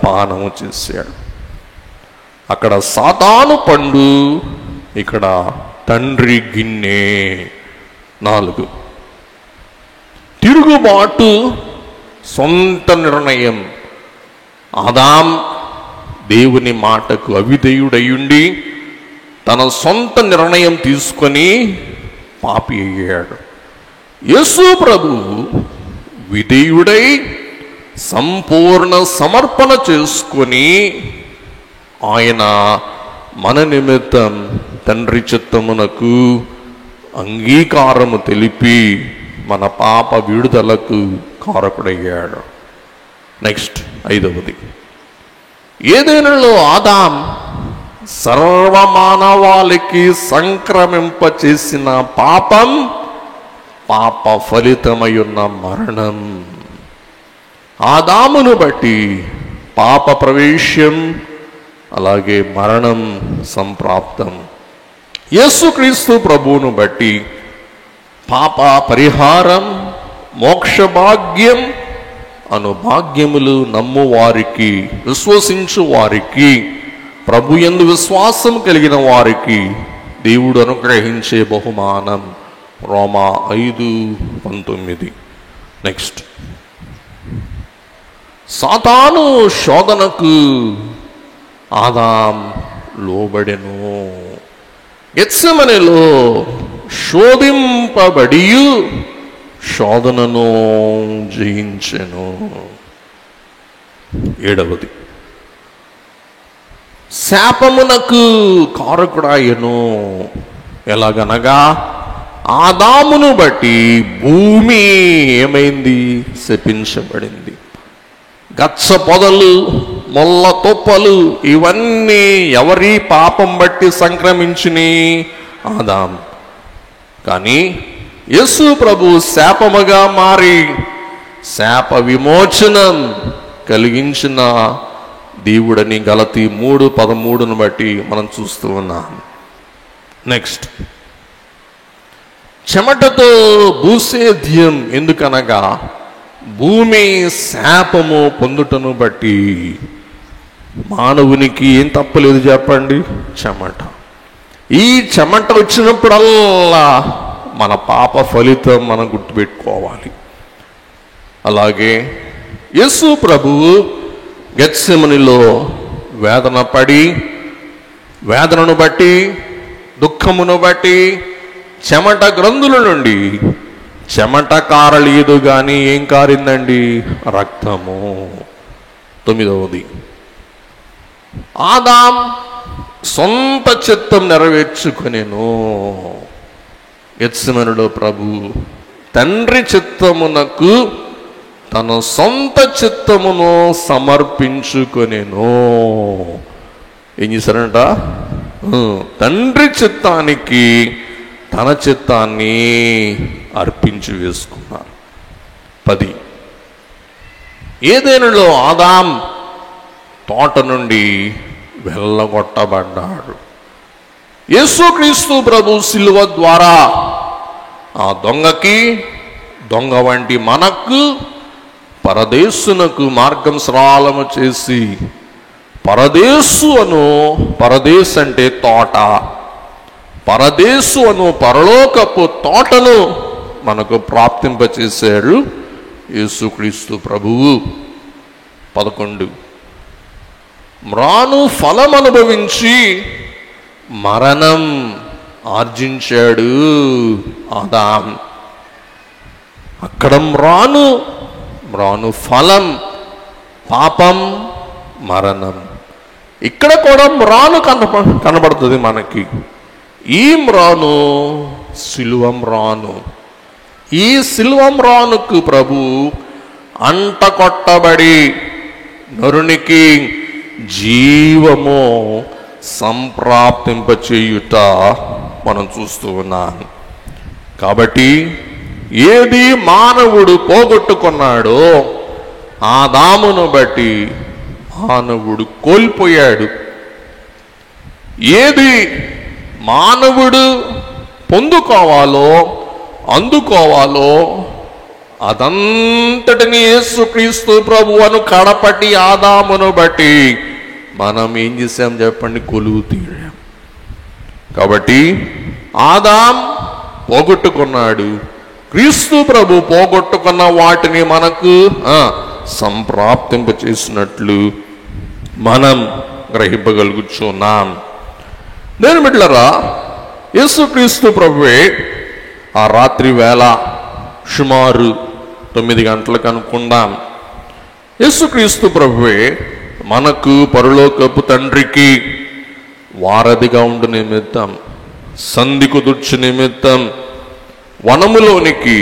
పానము చేశాడు. అక్కడ సాతాను పండు, ఇక్కడ తండ్రి గిన్నె. 4, తిరుగుబాటు, సొంత నిర్ణయం. ఆదాం దేవుని మాటకు అవిధేయుడయ్యుండి తన సొంత నిర్ణయం తీసుకొని పాపి అయ్యాడు. యేసు ప్రభువు విధేయుడై సంపూర్ణ సమర్పణ చేసుకొని ఆయన మన నిమిత్తం తండ్రి చిత్తమునకు అంగీకారము తెలిపి మన పాప విడుదలకు కారకుడయ్యాడు. నెక్స్ట్, 5వది, ఏదేనులో ఆదాం సర్వమానవాళికి సంక్రమింపచేసిన పాపం, పాప ఫలితమై ఉన్న మరణం. ఆదామును బట్టి పాప ప్రవేశం, అలాగే మరణం సంప్రాప్తం. యేసుక్రీస్తు ప్రభువును బట్టి పాప పరిహారం, మోక్ష భాగ్యం అను భాగ్యములు నమ్ము వారికి, విశ్వసించు వారికి, ప్రభు యందు విశ్వాసం కలిగిన వారికి దేవుడు అనుగ్రహించే బహుమానం. రోమా 5:19. నెక్స్ట్, సాతాను శోధనకు ఆదాం లోబడెను. గెత్సెమనెలో శోధింపబడి శోధనను జయించెను. 7వది, శాపమునకు కారకుడాయను. ఎలాగనగా ఆదామును బట్టి భూమి ఏమైంది? శపించబడింది. గచ్చ పొదలు, మొల్ల తొప్పలు ఇవన్నీ ఎవరి పాపం బట్టి సంక్రమించినాయి? ఆదాం. కానీ యేసు ప్రభు శాపముగా మారి శాప విమోచనం కలిగించిన దేవుడని గలతీ 3:13 బట్టి మనం చూస్తూ ఉన్నాం. నెక్స్ట్, చెమటతో భూసేద్యం ఎందుకనగా భూమి శాపము పొందుటను బట్టి. మానవునికి ఏం తప్పలేదు చెప్పండి? చెమట. ఈ చెమట వచ్చినప్పుడల్లా మన పాప ఫలితం మనం గుర్తుపెట్టుకోవాలి. అలాగే యేసు ప్రభువు గెత్సెమనిలో వేదన పడి, వేదనను బట్టి, దుఃఖమును బట్టి, చెమట గ్రంథుల నుండి చెమట కారలేదు కానీ ఏం కారిందండి? రక్తము. 9వది, ఆదాం సొంత చిత్తం నెరవేర్చుకొనెను. గెత్సెమనిలో ప్రభు తండ్రి చిత్తమునకు తన సొంత చిత్తమును సమర్పించుకొనెను. ఏం చేశారంట? తండ్రి చిత్తానికి తన చిత్తాన్ని అర్పించి వేసుకున్నారు. 10 ఏదెనులో ఆదాం తోట నుండి వెళ్ళగొట్టబడ్డాడు. యేసుక్రీస్తు ప్రభు శిలువ ద్వారా ఆ దొంగకి, దొంగ వంటి మనకు, పరదేశునకు మార్గం సరళము చేసి పరదేశు అంటే తోట, పరదేశు అను పరలోకపు తోటను మనకు ప్రాప్తింపచేశాడు యేసుక్రీస్తు ప్రభువు. 11 మ్రాను ఫలం అనుభవించి మరణం ఆర్జించాడు ఆదాం. అక్కడ మ్రాను ఫలం పాపం, మరణం. ఇక్కడ కూడా మ్రాను కనబడుతుంది మనకి. ఈ మ్రాను సిలువ మ్రాను. ఈ సిలువ మ్రానుకు ప్రభు అంట కొట్టబడి నరునికి జీవము సంప్రాప్తింపచేయుట మనం చూస్తూ ఉన్నాం. కాబట్టి ఏది మానవుడు పోగొట్టుకున్నాడో ఆదామును బట్టి మానవుడు కోల్పోయాడు. ఏది మానవుడు పొందుకోవాలో, అందుకోవాలో అదంతటిని యేసుక్రీస్తు ప్రభువును కడపటి ఆదామును బట్టి మనం ఏం చేసాం చెప్పండి? కొలువు తీరాం. కాబట్టి ఆదాం పోగొట్టుకున్నాడు, క్రీస్తు ప్రభు పోగొట్టుకున్న వాటిని మనకు సంప్రాప్తింప చేసినట్లు మనం గ్రహింపగలుగుచున్నాం. నేను బిడ్డలారా, యేసుక్రీస్తు ప్రభువే ఆ రాత్రి వేళ సుమారు 9 గంటలకు అనుకుందాం, యేసుక్రీస్తు ప్రభువే మనకు పరలోకపు తండ్రికి వారధిగా ఉండు నిమిత్తం, సంధి కుదుర్చు నిమిత్తం వనములోనికి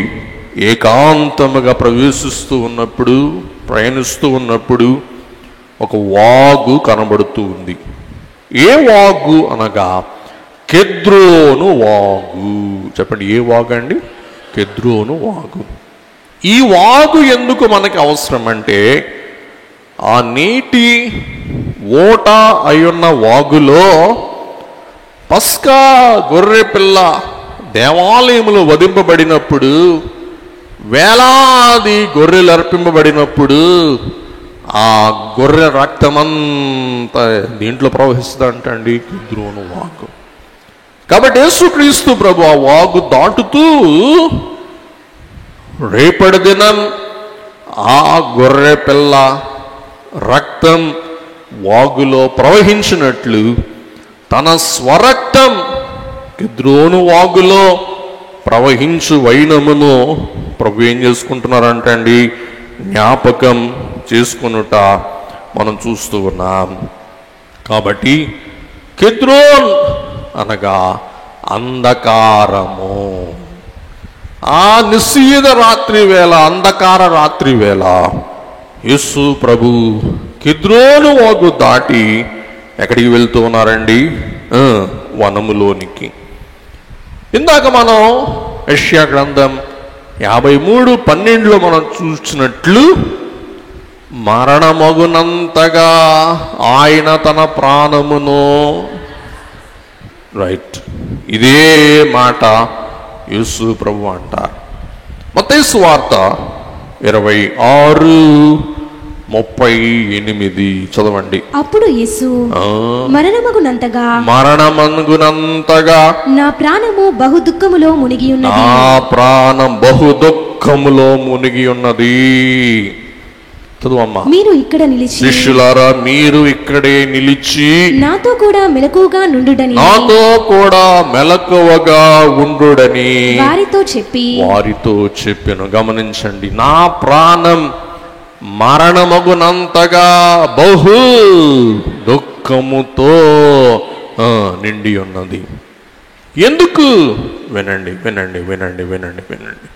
ఏకాంతముగా ప్రయాణిస్తూ ఉన్నప్పుడు ఒక వాగు కనబడుతూ ఉంది. ఏ వాగు అనగా కెద్రోను వాగు. చెప్పండి, ఏ వాగు అండి? కెద్రోను వాగు. ఈ వాగు ఎందుకు మనకి అవసరం అంటే, ఆ నీటి ఓట అయ్యున్న వాగులో పస్కా గొర్రె పిల్ల దేవాలయములు వధింపబడినప్పుడు, వేలాది గొర్రెలు అర్పింపబడినప్పుడు ఆ గొర్రె రక్తమంతా దీంట్లో ప్రవహిస్తుందంటండి, కిద్రోను వాగు. కాబట్టి యేసుక్రీస్తు ప్రభు ఆ వాగు దాటుతూ రేపటి దినం ఆ గొర్రె పిల్ల రక్తం వాగులో ప్రవహించినట్లు తన స్వరక్తం కిద్రోను వాగులో ప్రవహించు వైనమును ప్రభు ఏం చేసుకుంటున్నారంటండి? జ్ఞాపకం చేసుకునుట మనం చూస్తూ ఉన్నాం. కాబట్టి కిద్రోన్ అనగా అంధకారము. ఆ నిశీద రాత్రి వేళ, అంధకార రాత్రి వేళ యేసు ప్రభు కిద్రోను వాగు దాటి ఎక్కడికి వెళ్తూ ఉన్నారండి? వనములోనికి. ఇందాక మనం యెషయా గ్రంథం 53:12 మనం చూసినట్లు, మరణమగునంతగా ఆయన తన ప్రాణమును, రైట్, ఇదే మాట యేసు ప్రభు అంటారు. మత్తయి సువార్త 26:38 చదవండి. అప్పుడు యేసు మరణమగునంతగా నా ప్రాణము బహు దుఃఖములో మునిగి ఉన్నది. నా ప్రాణం బహు దుఃఖములో మునిగి ఉన్నది. చదువమ్మా. మీరు ఇక్కడ నిలిచి, శిష్యులారా మీరు ఇక్కడే నిలిచి నాతో కూడా మెలకువగా ఉండుడని వారితో చెప్పెను. గమనించండి, నా ప్రాణం మరణమగునంతగా బహు దుఃఖముతో నిండి ఉన్నది. ఎందుకు? వినండి వినండి వినండి వినండి వినండి.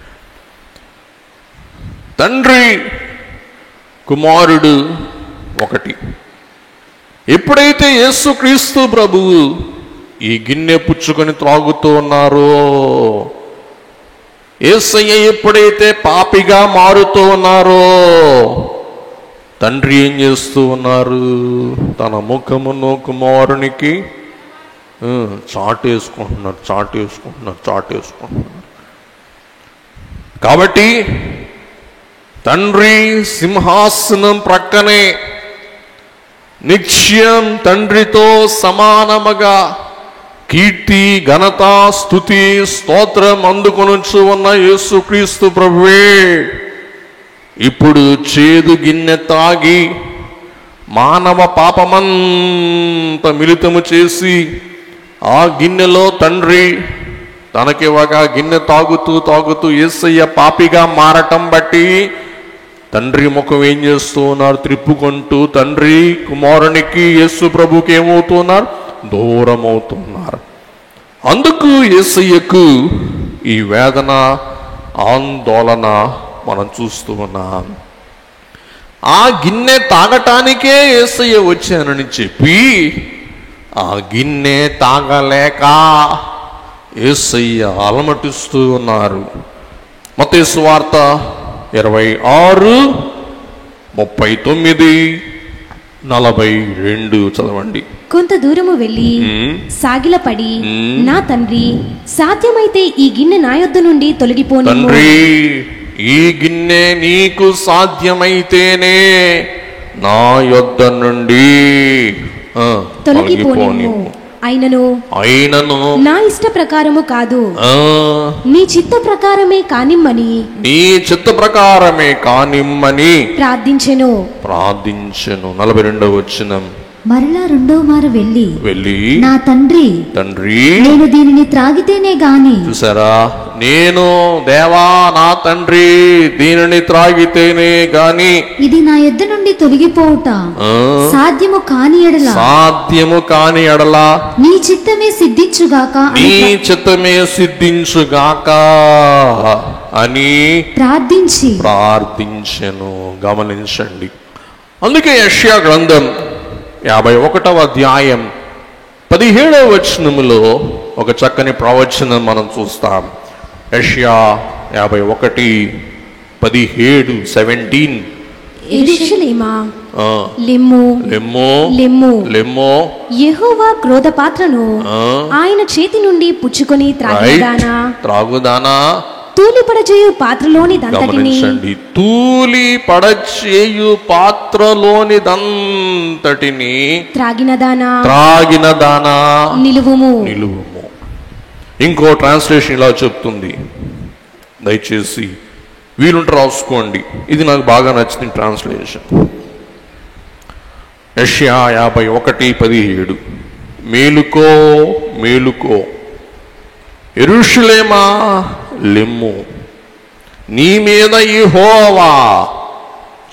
తండ్రి కుమారుడు ఒకటి. ఎప్పుడైతే యేసుక్రీస్తు ప్రభువు ఈ గిన్నె పుచ్చుకొని త్రాగుతూ ఉన్నారో, యేసయ్య ఎప్పుడైతే పాపిగా మారుతూ ఉన్నారో, తండ్రి ఏం చేస్తూ ఉన్నారు? తన ముఖమును కుమారునికి చాటేసుకుంటున్నారు. కాబట్టి తండ్రి సింహాసనం ప్రక్కనే నిత్యం తండ్రితో సమానముగా కీర్తి, ఘనత, స్తుతి, స్తోత్రం అందుకొనుచు ఉన్న యేసుక్రీస్తు ప్రభువే ఇప్పుడు చేదు గిన్నె తాగి మానవ పాపమంత మిళితము చేసి ఆ గిన్నెలో తండ్రి తనకివ్వగా గిన్నె తాగుతూ యేసయ్య పాపిగా మారటం బట్టి తండ్రి ముఖం ఏం చేస్తూ ఉన్నారు? త్రిప్పుకుంటూ తండ్రి కుమారునికి యేసు ప్రభుకి ఏమవుతున్నారు? దూరం అవుతున్నారు. అందుకు యేసయ్యకు ఈ వేదన, ఆందోళన మనం చూస్తూ ఉన్నాం. ఆ గిన్నె తాగటానికే యేసయ్య వచ్చానని చెప్పి ఆ గిన్నె తాగలేక యేసయ్య అలమటిస్తూ ఉన్నారు. మత్తయి సువార్త 26:39-42 చదవండి. కొంత దూరము వెళ్ళి సాగిలపడి, నా తండ్రి, సాధ్యమైతే ఈ గిన్నె నా యొద్ద నుండి తొలగిపోను. తండ్రి, ఈ గిన్నె నీకు సాధ్యమైతేనే నా యొద్ద నుండి తొలగిపోను. అయినను నా ఇష్ట ప్రకారము కాదు, నీ చిత్త ప్రకారమే కానిమ్మని ప్రార్థించెను. 42వ వచనం. మరలా రెండవ మారు వెళ్ళి నా తండ్రి, నేను దీనిని త్రాగితేనే గాని. చూసారా? నేను దేవా, నా తండ్రి, దీనిని త్రాగితేనే గాని ఇది నా యొద్ద నుండి తొలగిపోవుట సాధ్యము కాని ఎడల నీ చిత్తమే సిద్ధించుగాక అని ప్రార్థించెను. గమనించండి. అందుకే యెషయా గ్రంథం 51వ అధ్యాయం 17వ వచనములో ఒక చక్కని ప్రవచనం మనం చూస్తాం. యెషయా 51:17 యెరూషలేమా, లెమ్ము, యెహోవా క్రోధ పాత్రను ఆయన చేతి నుండి పుచ్చుకొని త్రాగుదానా, తూలిపడచేయు పాత్రలోనిదంతటిని త్రాగినదానా నిలువుము. ఇంకో ట్రాన్స్లేషన్ ఇలా చెప్తుంది, దయచేసి వీలుంటే రాసుకోండి. ఇది నాకు బాగా నచ్చింది ట్రాన్స్లేషన్. యెషయా 51:17 మేలుకో, యెరూషలేమా, లెమ్ము, నీ మీద యెహోవా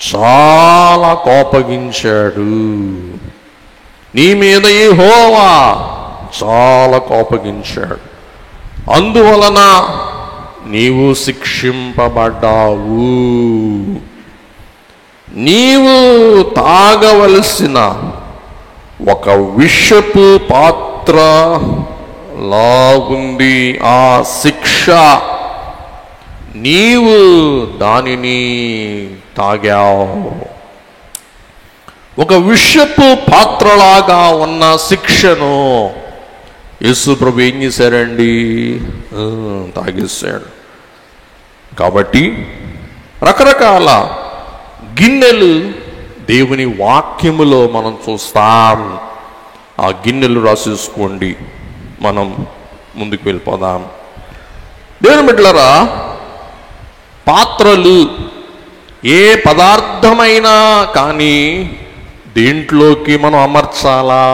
చాలా కోపగించాడు. అందువలన నీవు శిక్షింపబడ్డావు. నీవు తాగవలసిన ఒక విషపు పాత్ర లాగుంది ఆ శిక్ష, నీవు దానిని తాగావు. ఒక విషపు పాత్రలాగా ఉన్న శిక్షను యేసు ప్రభు ఏం చేశారండి? తాగేశాడు. కాబట్టి రకరకాల గిన్నెలు దేవుని వాక్యములో మనం చూస్తాం. ఆ గిన్నెలు రాసేసుకోండి, మనం ముందుకు వెళ్ళిపోదాం. దేవుని బిడ్డలారా, పాత్రలు ఏ పదార్థమైనా కానీ దేంట్లోకి మనం అమర్చాలా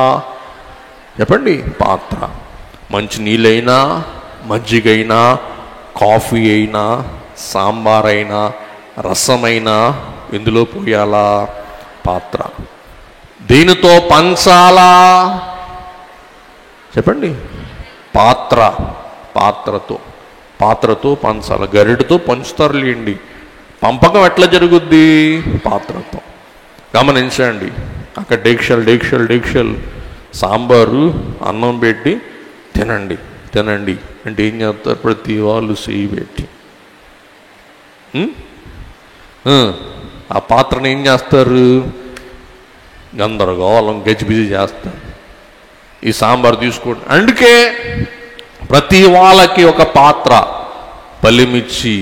చెప్పండి? పాత్ర. మంచి నీళ్ళైనా, మజ్జిగైనా, కాఫీ అయినా, సాంబార్ అయినా, రసమైనా ఎందులో పోయాలా? పాత్ర. దేనితో పంచాలా చెప్పండి? పాత్రతో పంచాలి. గరిటతో పంచుతారులేండి, పంపకం ఎట్లా జరుగుద్ది? పాత్రతో. గమనించండి, అక్కడ డేక్షలు సాంబారు అన్నం పెట్టి తినండి అంటే ఏం చేస్తారు? ప్రతి వాళ్ళు చెయ్యి పెట్టి ఆ పాత్రను ఏం చేస్తారు? గందరగోళం గజిబిజి చేస్తారు. ఈ సాంబార్ తీసుకోండి. అందుకే ప్రతి వాళ్ళకి ఒక పాత్ర పల్లెమిచ్చి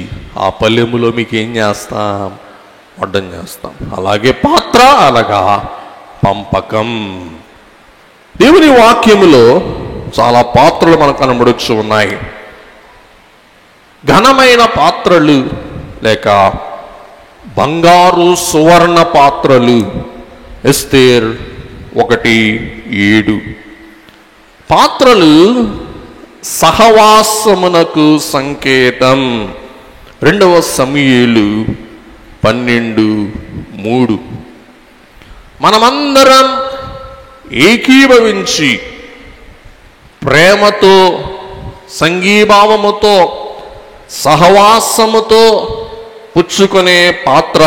ఆ పల్లెములో మీకు ఏం చేస్తాం? వడ్డం చేస్తాం. అలాగే పాత్ర, అలాగా పంపకం. దేవుని వాక్యములో చాలా పాత్రలు మనకు కనబడుచు ఉన్నాయి. ఘనమైన పాత్రలు లేక బంగారు సువర్ణ పాత్రలు. ఎస్తేర్ 1:7. పాత్రలు సహవాసమునకు సంకేతం. 2వ సమూయేలు 12:3. మనమందరం ఏకీభవించి ప్రేమతో, సంఘీభావముతో, సహవాసముతో పుచ్చుకునే పాత్ర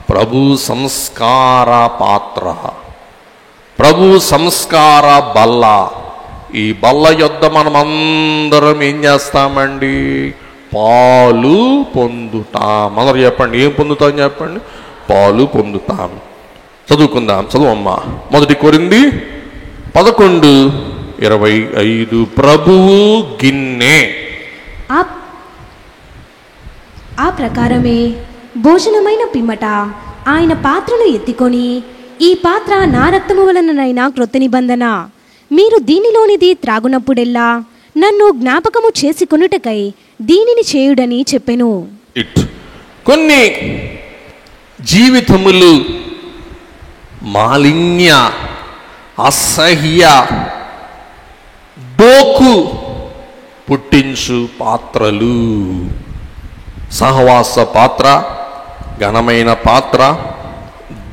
ప్రభు సంస్కార పాత్ర, ప్రభు సంస్కార బల్ల. ఈ బల్ల యొద్ద మనమందరం ఏం చేస్తామండి? పాలు పొందుతాం. అందరూ చెప్పండి, ఏం పొందుతాం చెప్పండి? పాలు పొందుతాం. చదువుకుందాం, చదువమ్మా. 1 కొరింథీ 11:25. ప్రభువు గిన్నె. ఆ ప్రకారమే భోజనమైన పిమ్మట ఆయన పాత్రను ఎత్తుకొని, ఈ పాత్ర నా రక్తము వలననైన క్రొత్త నిబంధన, మీరు దీనిలోనిది త్రాగునప్పుడెల్లా నన్ను జ్ఞాపకము చేసుకొనుటకై దీనిని చేయుడని చెప్పెను. కొన్ని జీవితములు మాలిన్య, అసహ్య, డోకు పుట్టించు పాత్రలు. సహవాస పాత్ర, ఘనమైన పాత్ర,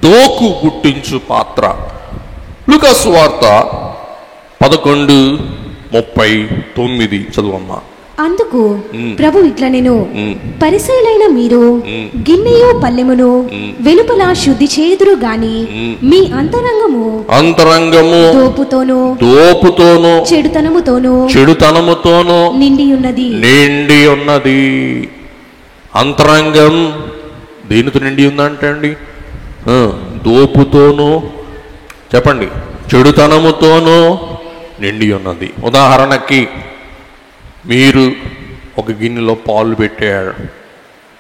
డోకు పుట్టించు పాత్ర. లూకా సువార్త 11:39. చదువమ్మా. అందుకు ప్రభు ఇట్లనెను, పరిసయ్యులైన మీరు గిన్నెయు పల్లెమును వెలుపల శుద్ధి చేయుదురు గాని మీ అంతరంగము దోపుతోనూ చెడుతనముతోనూ నిండి ఉన్నది. అంతరంగం దేనితో నిండి ఉందంటే అండి? దోపుతోనూ, చెప్పండి, చెడుతనముతోనూ నిండి ఉన్నది. ఉదాహరణకి మీరు ఒక గిన్నెలో పాలు పెట్టాడు.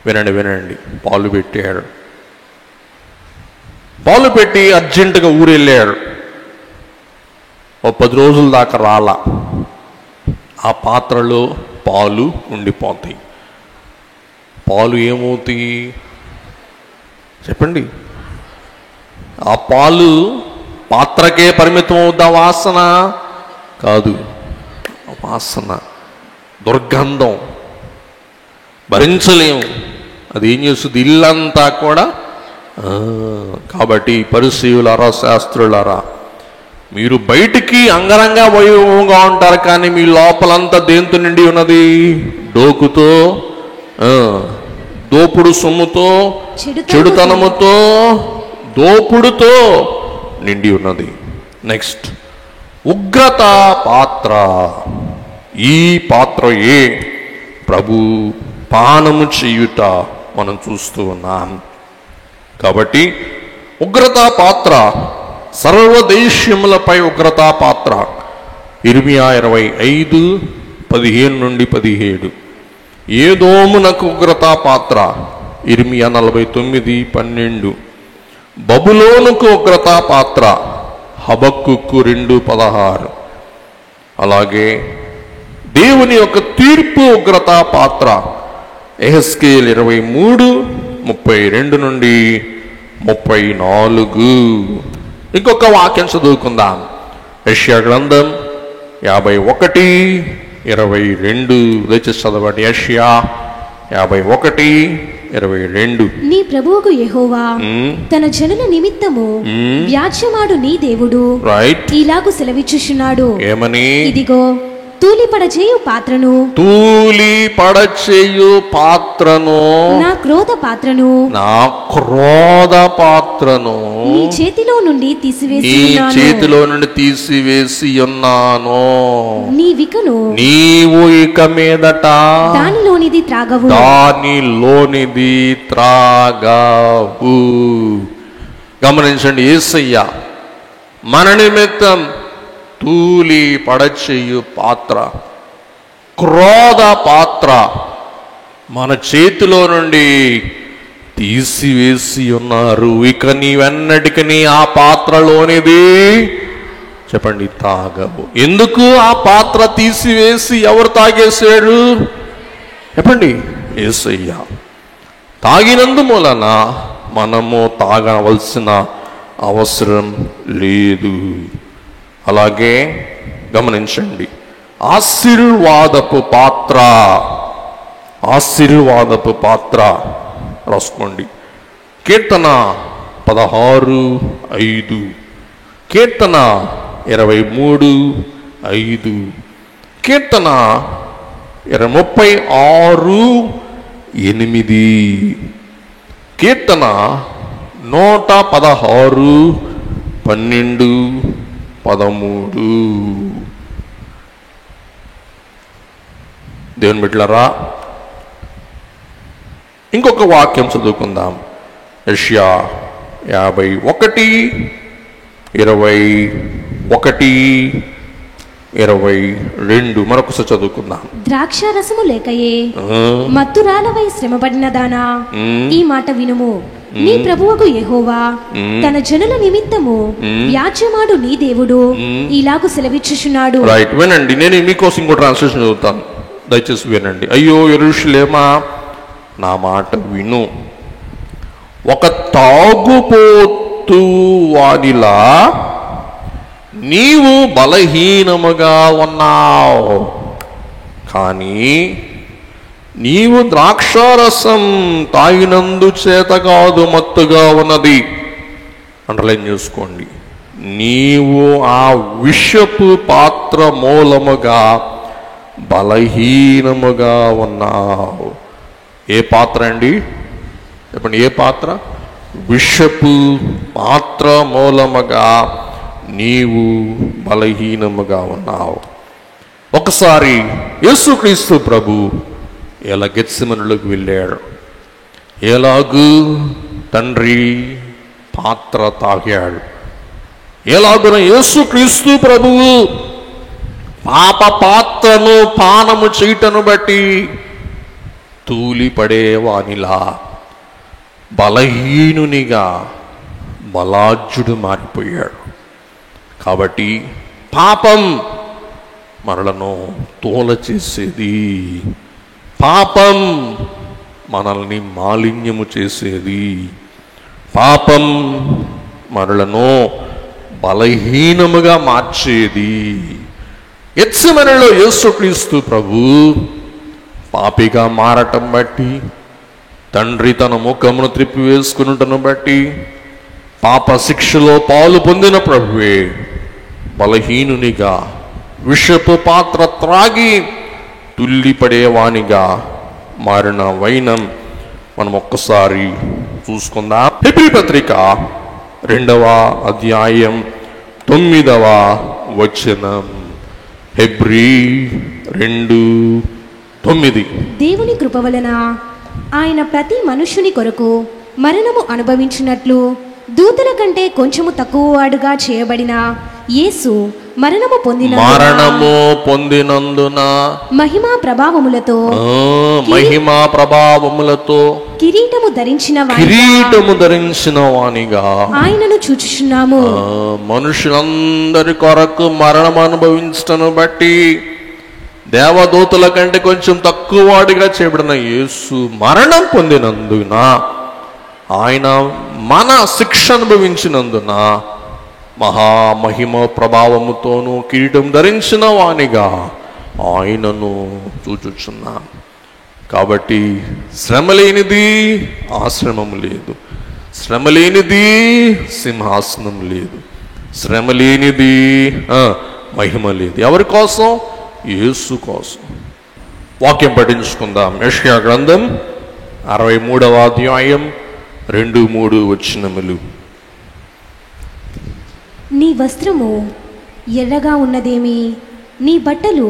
వినండి, పాలు పెట్టాడు. పాలు పెట్టి అర్జెంటుగా ఊరెళ్ళాడు. ఓ 10 రోజుల దాకా రాలా. ఆ పాత్రలో పాలు ఉండిపోతాయి. పాలు ఏమవుతాయి చెప్పండి? ఆ పాలు పాత్రకే పరిమితం అవుద్దా? వాసన కాదు, వాసన, దుర్గంధం భరించలేము. అది ఏం చేస్తుంది? ఇల్లంతా కూడా. కాబట్టి పరిసయ్యులారా, శాస్త్రులారా, మీరు బయటికి అంగరంగ వైభవంగా ఉంటారు, కానీ మీ లోపలంతా దేంతో నిండి ఉన్నది? డోకుతో, దోపుడు సొమ్ముతో, చెడుతనముతో, దోపుడుతో నిండి ఉన్నది. నెక్స్ట్, ఉగ్రత పాత్ర. ఈ పాత్రయే ప్రభు పానము చేయుట మనం చూస్తూ ఉన్నాం. కాబట్టి ఉగ్రతా పాత్ర, సర్వదేశములపై ఉగ్రతా పాత్ర. ఇర్మియా 25:15-17. ఏదోమునకు ఉగ్రతా పాత్ర. ఇర్మియా 49:12. బబులోనుకు ఉగ్రతా పాత్ర. హబక్కుకు 2:16. అలాగే దేవుని యొక్క తీర్పు ఉగ్రతా పాత్ర. యెహెజ్కేలు 23:32-34. ఇంకొక వాక్యం చదువుకుందాం. యెషయా గ్రంథం 51:22. దయచేసి చదవండి. యెషయా 51:22. నీ ప్రభువుకు యెహోవా తన జనుల నిమిత్తము వ్యాజ్యమాడు నీ దేవుడు ఇలాగు సెలవిచ్చుచున్నాడు. ఏమని? ఇదిగో తూలి పడచేయు పాత్రను, తూలి పడచేయు పాత్రను, నా క్రోధ పాత్రను, నా క్రోధ పాత్రను నీ చేతిలో నుండి తీసివేసి నీ ఉన్నాను. చేతిలో నుండి తీసివేసి ఉన్నాను. నీవికను నీవు ఇక మీదట దానిలోనిది త్రాగవు. దానిలోనిది త్రాగవు. గమనించండి, యేసయ్య మన నిమిత్తం తూలి పడచేయు పాత్ర, క్రోధ పాత్ర మన చేతిలో నుండి తీసివేసి ఉన్నారు. ఇక నీవెన్నటికీ ఆ పాత్రలోనిది చెప్పండి తాగవు. ఎందుకు ఆ పాత్ర తీసివేసి ఎవరు తాగేశాడు చెప్పండి? యేసయ్య. తాగినందు మూలన మనము తాగవలసిన అవసరం లేదు. అలాగే గమనించండి, ఆశీర్వాదపు పాత్ర, ఆశీర్వాదపు పాత్ర రాసుకోండి. కీర్తన 16:5, కీర్తన 23:5, కీర్తన 36:8, కీర్తన 116, 12, 13. దేవుని బిడ్డలారా, ఇంకొక వాక్యం చదువుకుందాం. యెషయా 51:21-22 మరొకసారి చదువుకుందాం. ద్రాక్షారసము లేకయే మత్తురాలవై శ్రమపడిన దానా, ఈ మాట వినుము. నీ ప్రభువకు యెహోవా తన జనుల నిమిత్తము వ్యాజ్యమాడు నీ దేవుడు ఇలాగు సెలవిచ్చుచున్నాడు. రైట్, వినండి. నేను మీకోసం ఇంకో ట్రాన్స్లేషన్ చదువుతాను, దయచేసి వినండి. అయ్యో యెరూషలేమా, నా మాట విను. ఒక తాగుపోతు వానిలా నీవు బలహీనముగా ఉన్నావు, కానీ నీవు ద్రాక్షారసం తాగినందు చేత కాదు మత్తుగా ఉన్నది. అండర్లైన్ చేసుకోండి. నీవు ఆ విషపు పాత్ర మూలముగా బలహీనముగా ఉన్నావు. ఏ పాత్ర అండి చెప్పండి? ఏ పాత్ర? విషపు పాత్ర మూలముగా నీవు బలహీనముగా ఉన్నావు. ఒకసారి యేసుక్రీస్తు ప్రభు ఎలా గెత్సెమనులోకి వెళ్ళాడు, ఎలాగూ తండ్రి పాత్ర తాగాడు. ఎలాగున యేసుక్రీస్తు ప్రభువు పాప పాత్రను పానము చేయటను బట్టి తూలిపడేవానిలా బలహీనునిగా బలాజ్యుడు మారిపోయాడు. కాబట్టి పాపం మనలను తోల చేసేది, పాపం మనల్ని మాలిన్యము చేసేది, పాపం మనలను బలహీనముగా మార్చేది. గెత్సెమనెలో యేసుక్రీస్తు ప్రభు పాపిగా మారటం బట్టి, తండ్రి తన ముఖమును త్రిప్పివేసుకున్నటను బట్టి, పాప శిక్షలో పాలు పొందిన ప్రభువే బలహీనునిగా విషపు పాత్ర త్రాగి తుల్లిపడేవానిగా మారిన వైనం మనం ఒక్కసారి చూసుకుందాం. హెబ్రీ పత్రిక 2వ అధ్యాయం 9వ వచనం. హెబ్రీ 2:9. దేవుని కృప వలన ఆయన ప్రతి మనుష్యుని కొరకు మరణము అనుభవించినట్లు దూతల కంటే కొంచెము తక్కువ వాడుగా చేయబడిన యేసు మరణము పొందినందున మహిమా ప్రభావములతో కిరీటము ధరించిన వానిగా ఆయనను చూచుచున్నాము. మనుషులందరి కొరకు మరణం అనుభవించటను బట్టి దేవదూతల కంటే కొంచెం తక్కువ వాడిగా చేయబడిన యేసు మరణం పొందినందున, ఆయన మన శిక్ష అనుభవించినందున మహామహిమ ప్రభావముతోనూ కిరీటం ధరించిన వానిగా ఆయనను చూచుచున్నాం. కాబట్టి శ్రమ లేనిది ఆశ్రమం లేదు, శ్రమ లేనిది సింహాసనం లేదు, శ్రమ లేనిది మహిమ లేదు. ఎవరి కోసం? యేసు కోసం. వాక్యం పఠించుకుందాం. యెషయా గ్రంథం 63వ అధ్యాయం 2-3 వచనములు. నీ వస్త్రము ఎర్రగా ఉన్నదేమి, నీ బట్టలు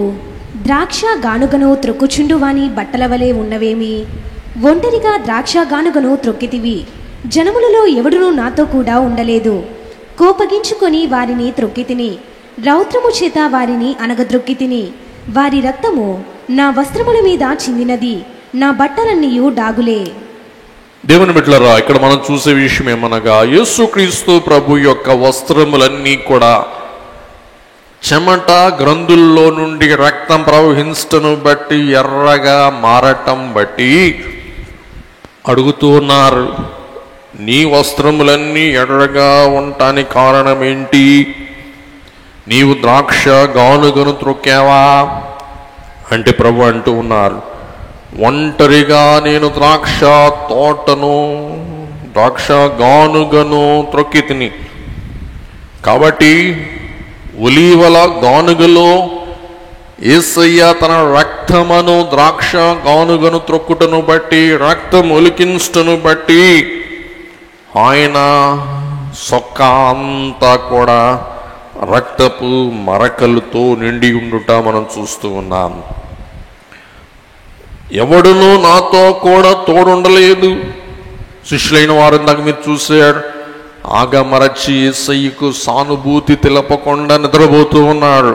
ద్రాక్ష గానుగను త్రొక్కుచుండు వాని బట్టల వలె ఉన్నవేమి. ఒంటరిగా ద్రాక్ష గానుగను త్రొక్కితివి, జనములలో ఎవడునూ నాతో కూడా ఉండలేదు. కోపగించుకొని వారిని త్రొక్కితిని, రౌద్రము చేత వారిని అనగద్రొక్కితిని. వారి రక్తము నా వస్త్రముల మీద చిందినది, నా బట్టలన్నీయు డాగులే. దేవుని బిడ్డలారా, ఇక్కడ మనం చూసే విషయం ఏమనగా, యేసుక్రీస్తు ప్రభు యొక్క వస్త్రములన్నీ కూడా చెమట గ్రంథుల్లో నుండి రక్తం ప్రవహించటను బట్టి, ఎర్రగా మారటం బట్టి అడుగుతూ ఉన్నారు, నీ వస్త్రములన్నీ ఎర్రగా ఉండటానికి కారణం ఏంటి? నీవు ద్రాక్ష గానుగను త్రొక్కావా అంటే ప్రభు అంటూ ఉన్నారు, ఒంటరిగా నేను ద్రాక్ష తోటను, ద్రాక్ష గానుగను త్రొక్కితిని. కాబట్టి ఒలీవల గానుగలో యేసయ్య తన రక్తమును ద్రాక్ష గానుగను త్రొక్కుటను బట్టి, రక్తం ఒలికించటను బట్టి ఆయన సొక్క అంతా కూడా రక్తపు మరకలతో నిండి ఉండుట మనం చూస్తూ ఉన్నాం. ఎవడునూ నాతో కూడా తోడుండలేదు. శిష్యులైన వారు ఇందాక మీరు చూశారు, ఆగమరచి యేసయ్యకు సానుభూతి తెలపకుండా నిద్రపోతూ ఉన్నాడు.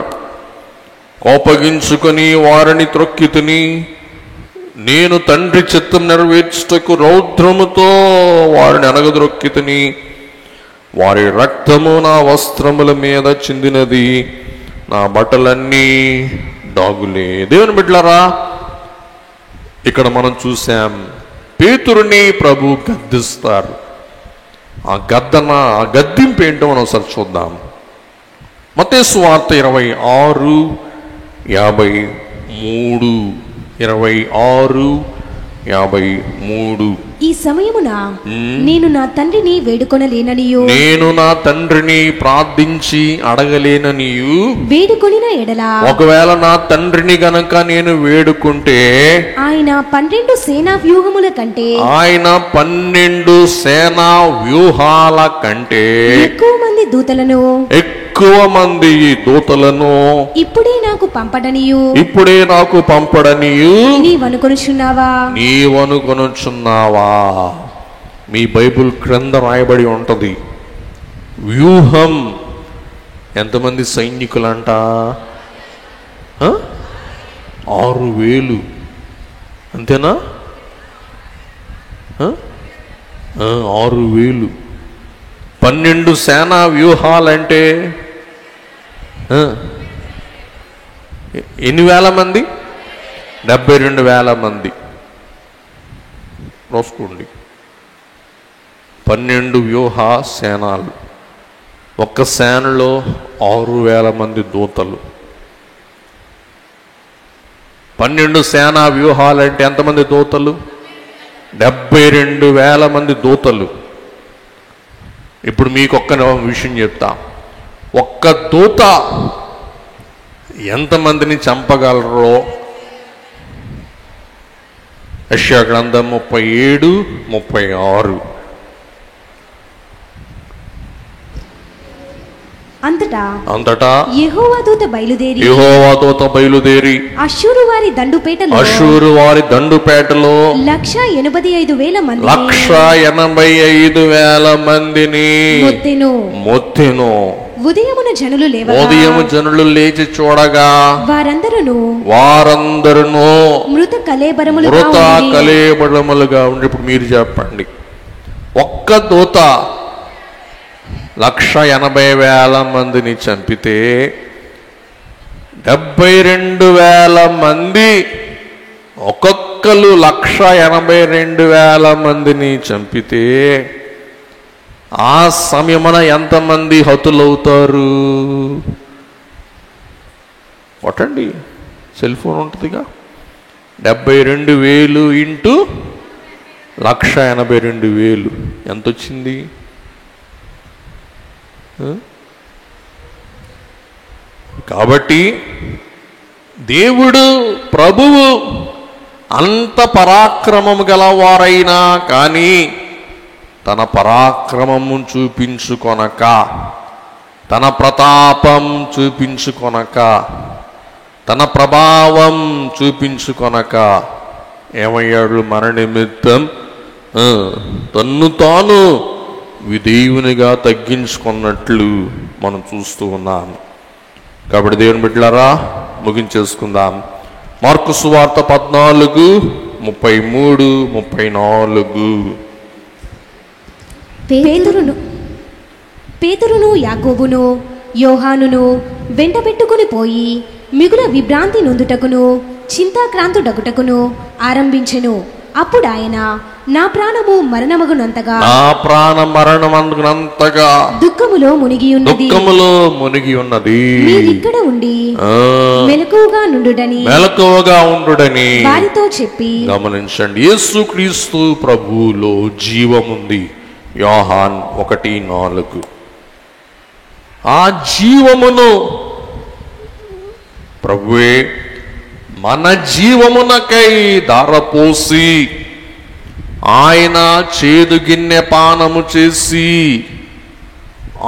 కోపగించుకొని వారిని త్రొక్కితిని, నేను తండ్రి చిత్తం నెరవేర్చుటకు రౌద్రముతో వారిని అనగద్రొక్కితిని. వారి రక్తము నా వస్త్రముల మీద చిందినది, నా బట్టలన్నీ డాగులే. దేవుని బిడ్డలారా, ఇక్కడ మనం చూసాం, పేతురుని ప్రభు గద్దిస్తారు. ఆ గద్దింపు ఏంటో మనం ఒకసారి చూద్దాం. మత్తయి సువార్త 26:53, 26:53. ఈ సమయమున నేను నా తండ్రిని వేడుకొనలేననియు, నేను నా తండ్రిని ప్రార్థించి అడగలేననియు, వేడుకొనిన ఎడలా ఒకవేళ నా తండ్రిని గనక నేను వేడుకుంటే ఆయన 12 సేనా వ్యూహముల కంటే, ఆయన 12 సేనా వ్యూహాల కంటే ఎక్కువ మంది దూతలను, ఎక్కువ మంది దూతలను ఇప్పుడే నాకు పంపడనియు నీవనుకొనుచున్నావా? మీ బైబిల్ క్రింద రాయబడి ఉంటది. వ్యూహం ఎంతమంది సైనికులంట? 6,000. అంతేనా? 6,000. 12 సేనా వ్యూహాలంటే ఎన్ని వేల మంది? 72,000 మంది. రాసుకోండి. 12 వ్యూహ సేనాలు, ఒక్క సేనలో 6,000 మంది దూతలు. 12 సేనా వ్యూహాలంటే ఎంతమంది దూతలు? 72,000 మంది దూతలు. ఇప్పుడు మీకు ఒక్క విషయం చెప్తా, ఒక్క దూత ఎంతమందిని చంపగలరో యెషయా గ్రంథం 37:36. అంతటా యెహోవా దూత బయలుదేరి అష్షూరు వారి దండుపేటలో 185,000 మందిని మొత్తెను. ఉదయము జనులు లేచి చూడగా వారందరూ మృత కళేబరములుగా ఉండి. ఇప్పుడు మీరు చెప్పండి, ఒక్క దూత 180,000 మందిని చంపితే 72,000 మంది, ఒక్కొక్కరు 182,000 మందిని చంపితే ఆ సమయమున ఎంతమంది హతులవుతారు? కొట్టండి, సెల్ ఫోన్ ఉంటుందిగా. 72,000 ఇంటూ 182,000 ఎంత వచ్చింది? కాబట్టి దేవుడు ప్రభువు అంత పరాక్రమము గలవారైనా కానీ తన పరాక్రమము చూపించుకొనక, తన ప్రతాపం చూపించుకొనక, తన ప్రభావం చూపించుకొనక ఏమయ్యాడు? మన నిమిత్తం తన్ను తాను విధేయునిగా తగ్గించుకున్నట్లు మనం చూస్తూ ఉన్నాం. కాబట్టి దేవుని బిడ్డలారా, ముగించేసుకుందాం. మార్కు సువార్త 14:33-34. పేతురును యాకోబును యోహానును వెంట పెట్టుకుని పోయి మిగుల విభ్రాంతి నొందుటకును చింతాక్రాంతుడగుటకును ఆరంభించెను. అప్పుడు ఆయన, నా ప్రాణము మరణమగునంతగా దుఃఖములో మునిగి ఉన్నది, మీరిక్కడ ఉండి మెలకువగా నుండుడని వారితో చెప్పి. గమనించండి, యేసుక్రీస్తు ప్రభువులో జీవముంది. యోహాన్ 1:4. ఆ జీవమును ప్రభువే మన జీవమునకై ధారపోసి ఆయన చేదు గిన్నె పానము చేసి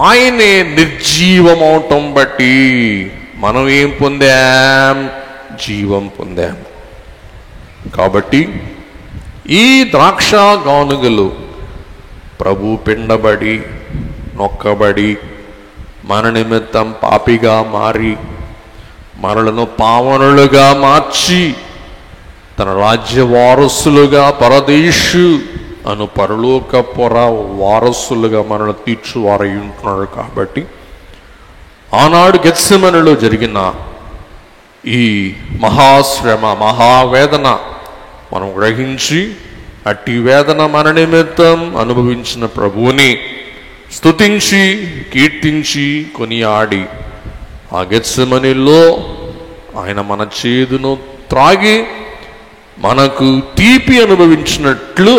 ఆయనే నిర్జీవమవటం బట్టి మనం ఏం పొందాం? జీవం పొందాం. కాబట్టి ఈ ద్రాక్ష గానుగలు ప్రభు పిండబడి నొక్కబడి మన నిమిత్తం పాపిగా మారి మనలను పావనులుగా మార్చి తన రాజ్య వారసులుగా పరదేశు అను పరలోక పొర వారసులుగా మనల్ని తీర్చువారై ఉంటున్నాడు. కాబట్టి ఆనాడు గెత్సెమనెలో జరిగిన ఈ మహాశ్రమ, మహావేదన మనం గ్రహించి అట్టి వేదన మన నిమిత్తం అనుభవించిన ప్రభువుని స్తుతించి కీర్తించి కొనియాడి ఆ గెత్సెమనెలో ఆయన మన చేదును త్రాగి మనకు తీపి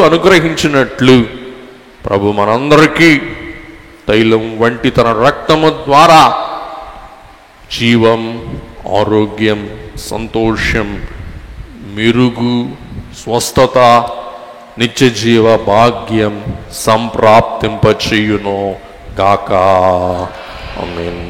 అనుగ్రహించినట్లు ప్రభు మనందరికీ తైలం వంటి తన రక్తము ద్వారా జీవం, ఆరోగ్యం, సంతోషం, మెరుగు, స్వస్థత, నిత్య జీవ భాగ్యం సంప్రాప్తింపచేయును గాక. ఆమేన్.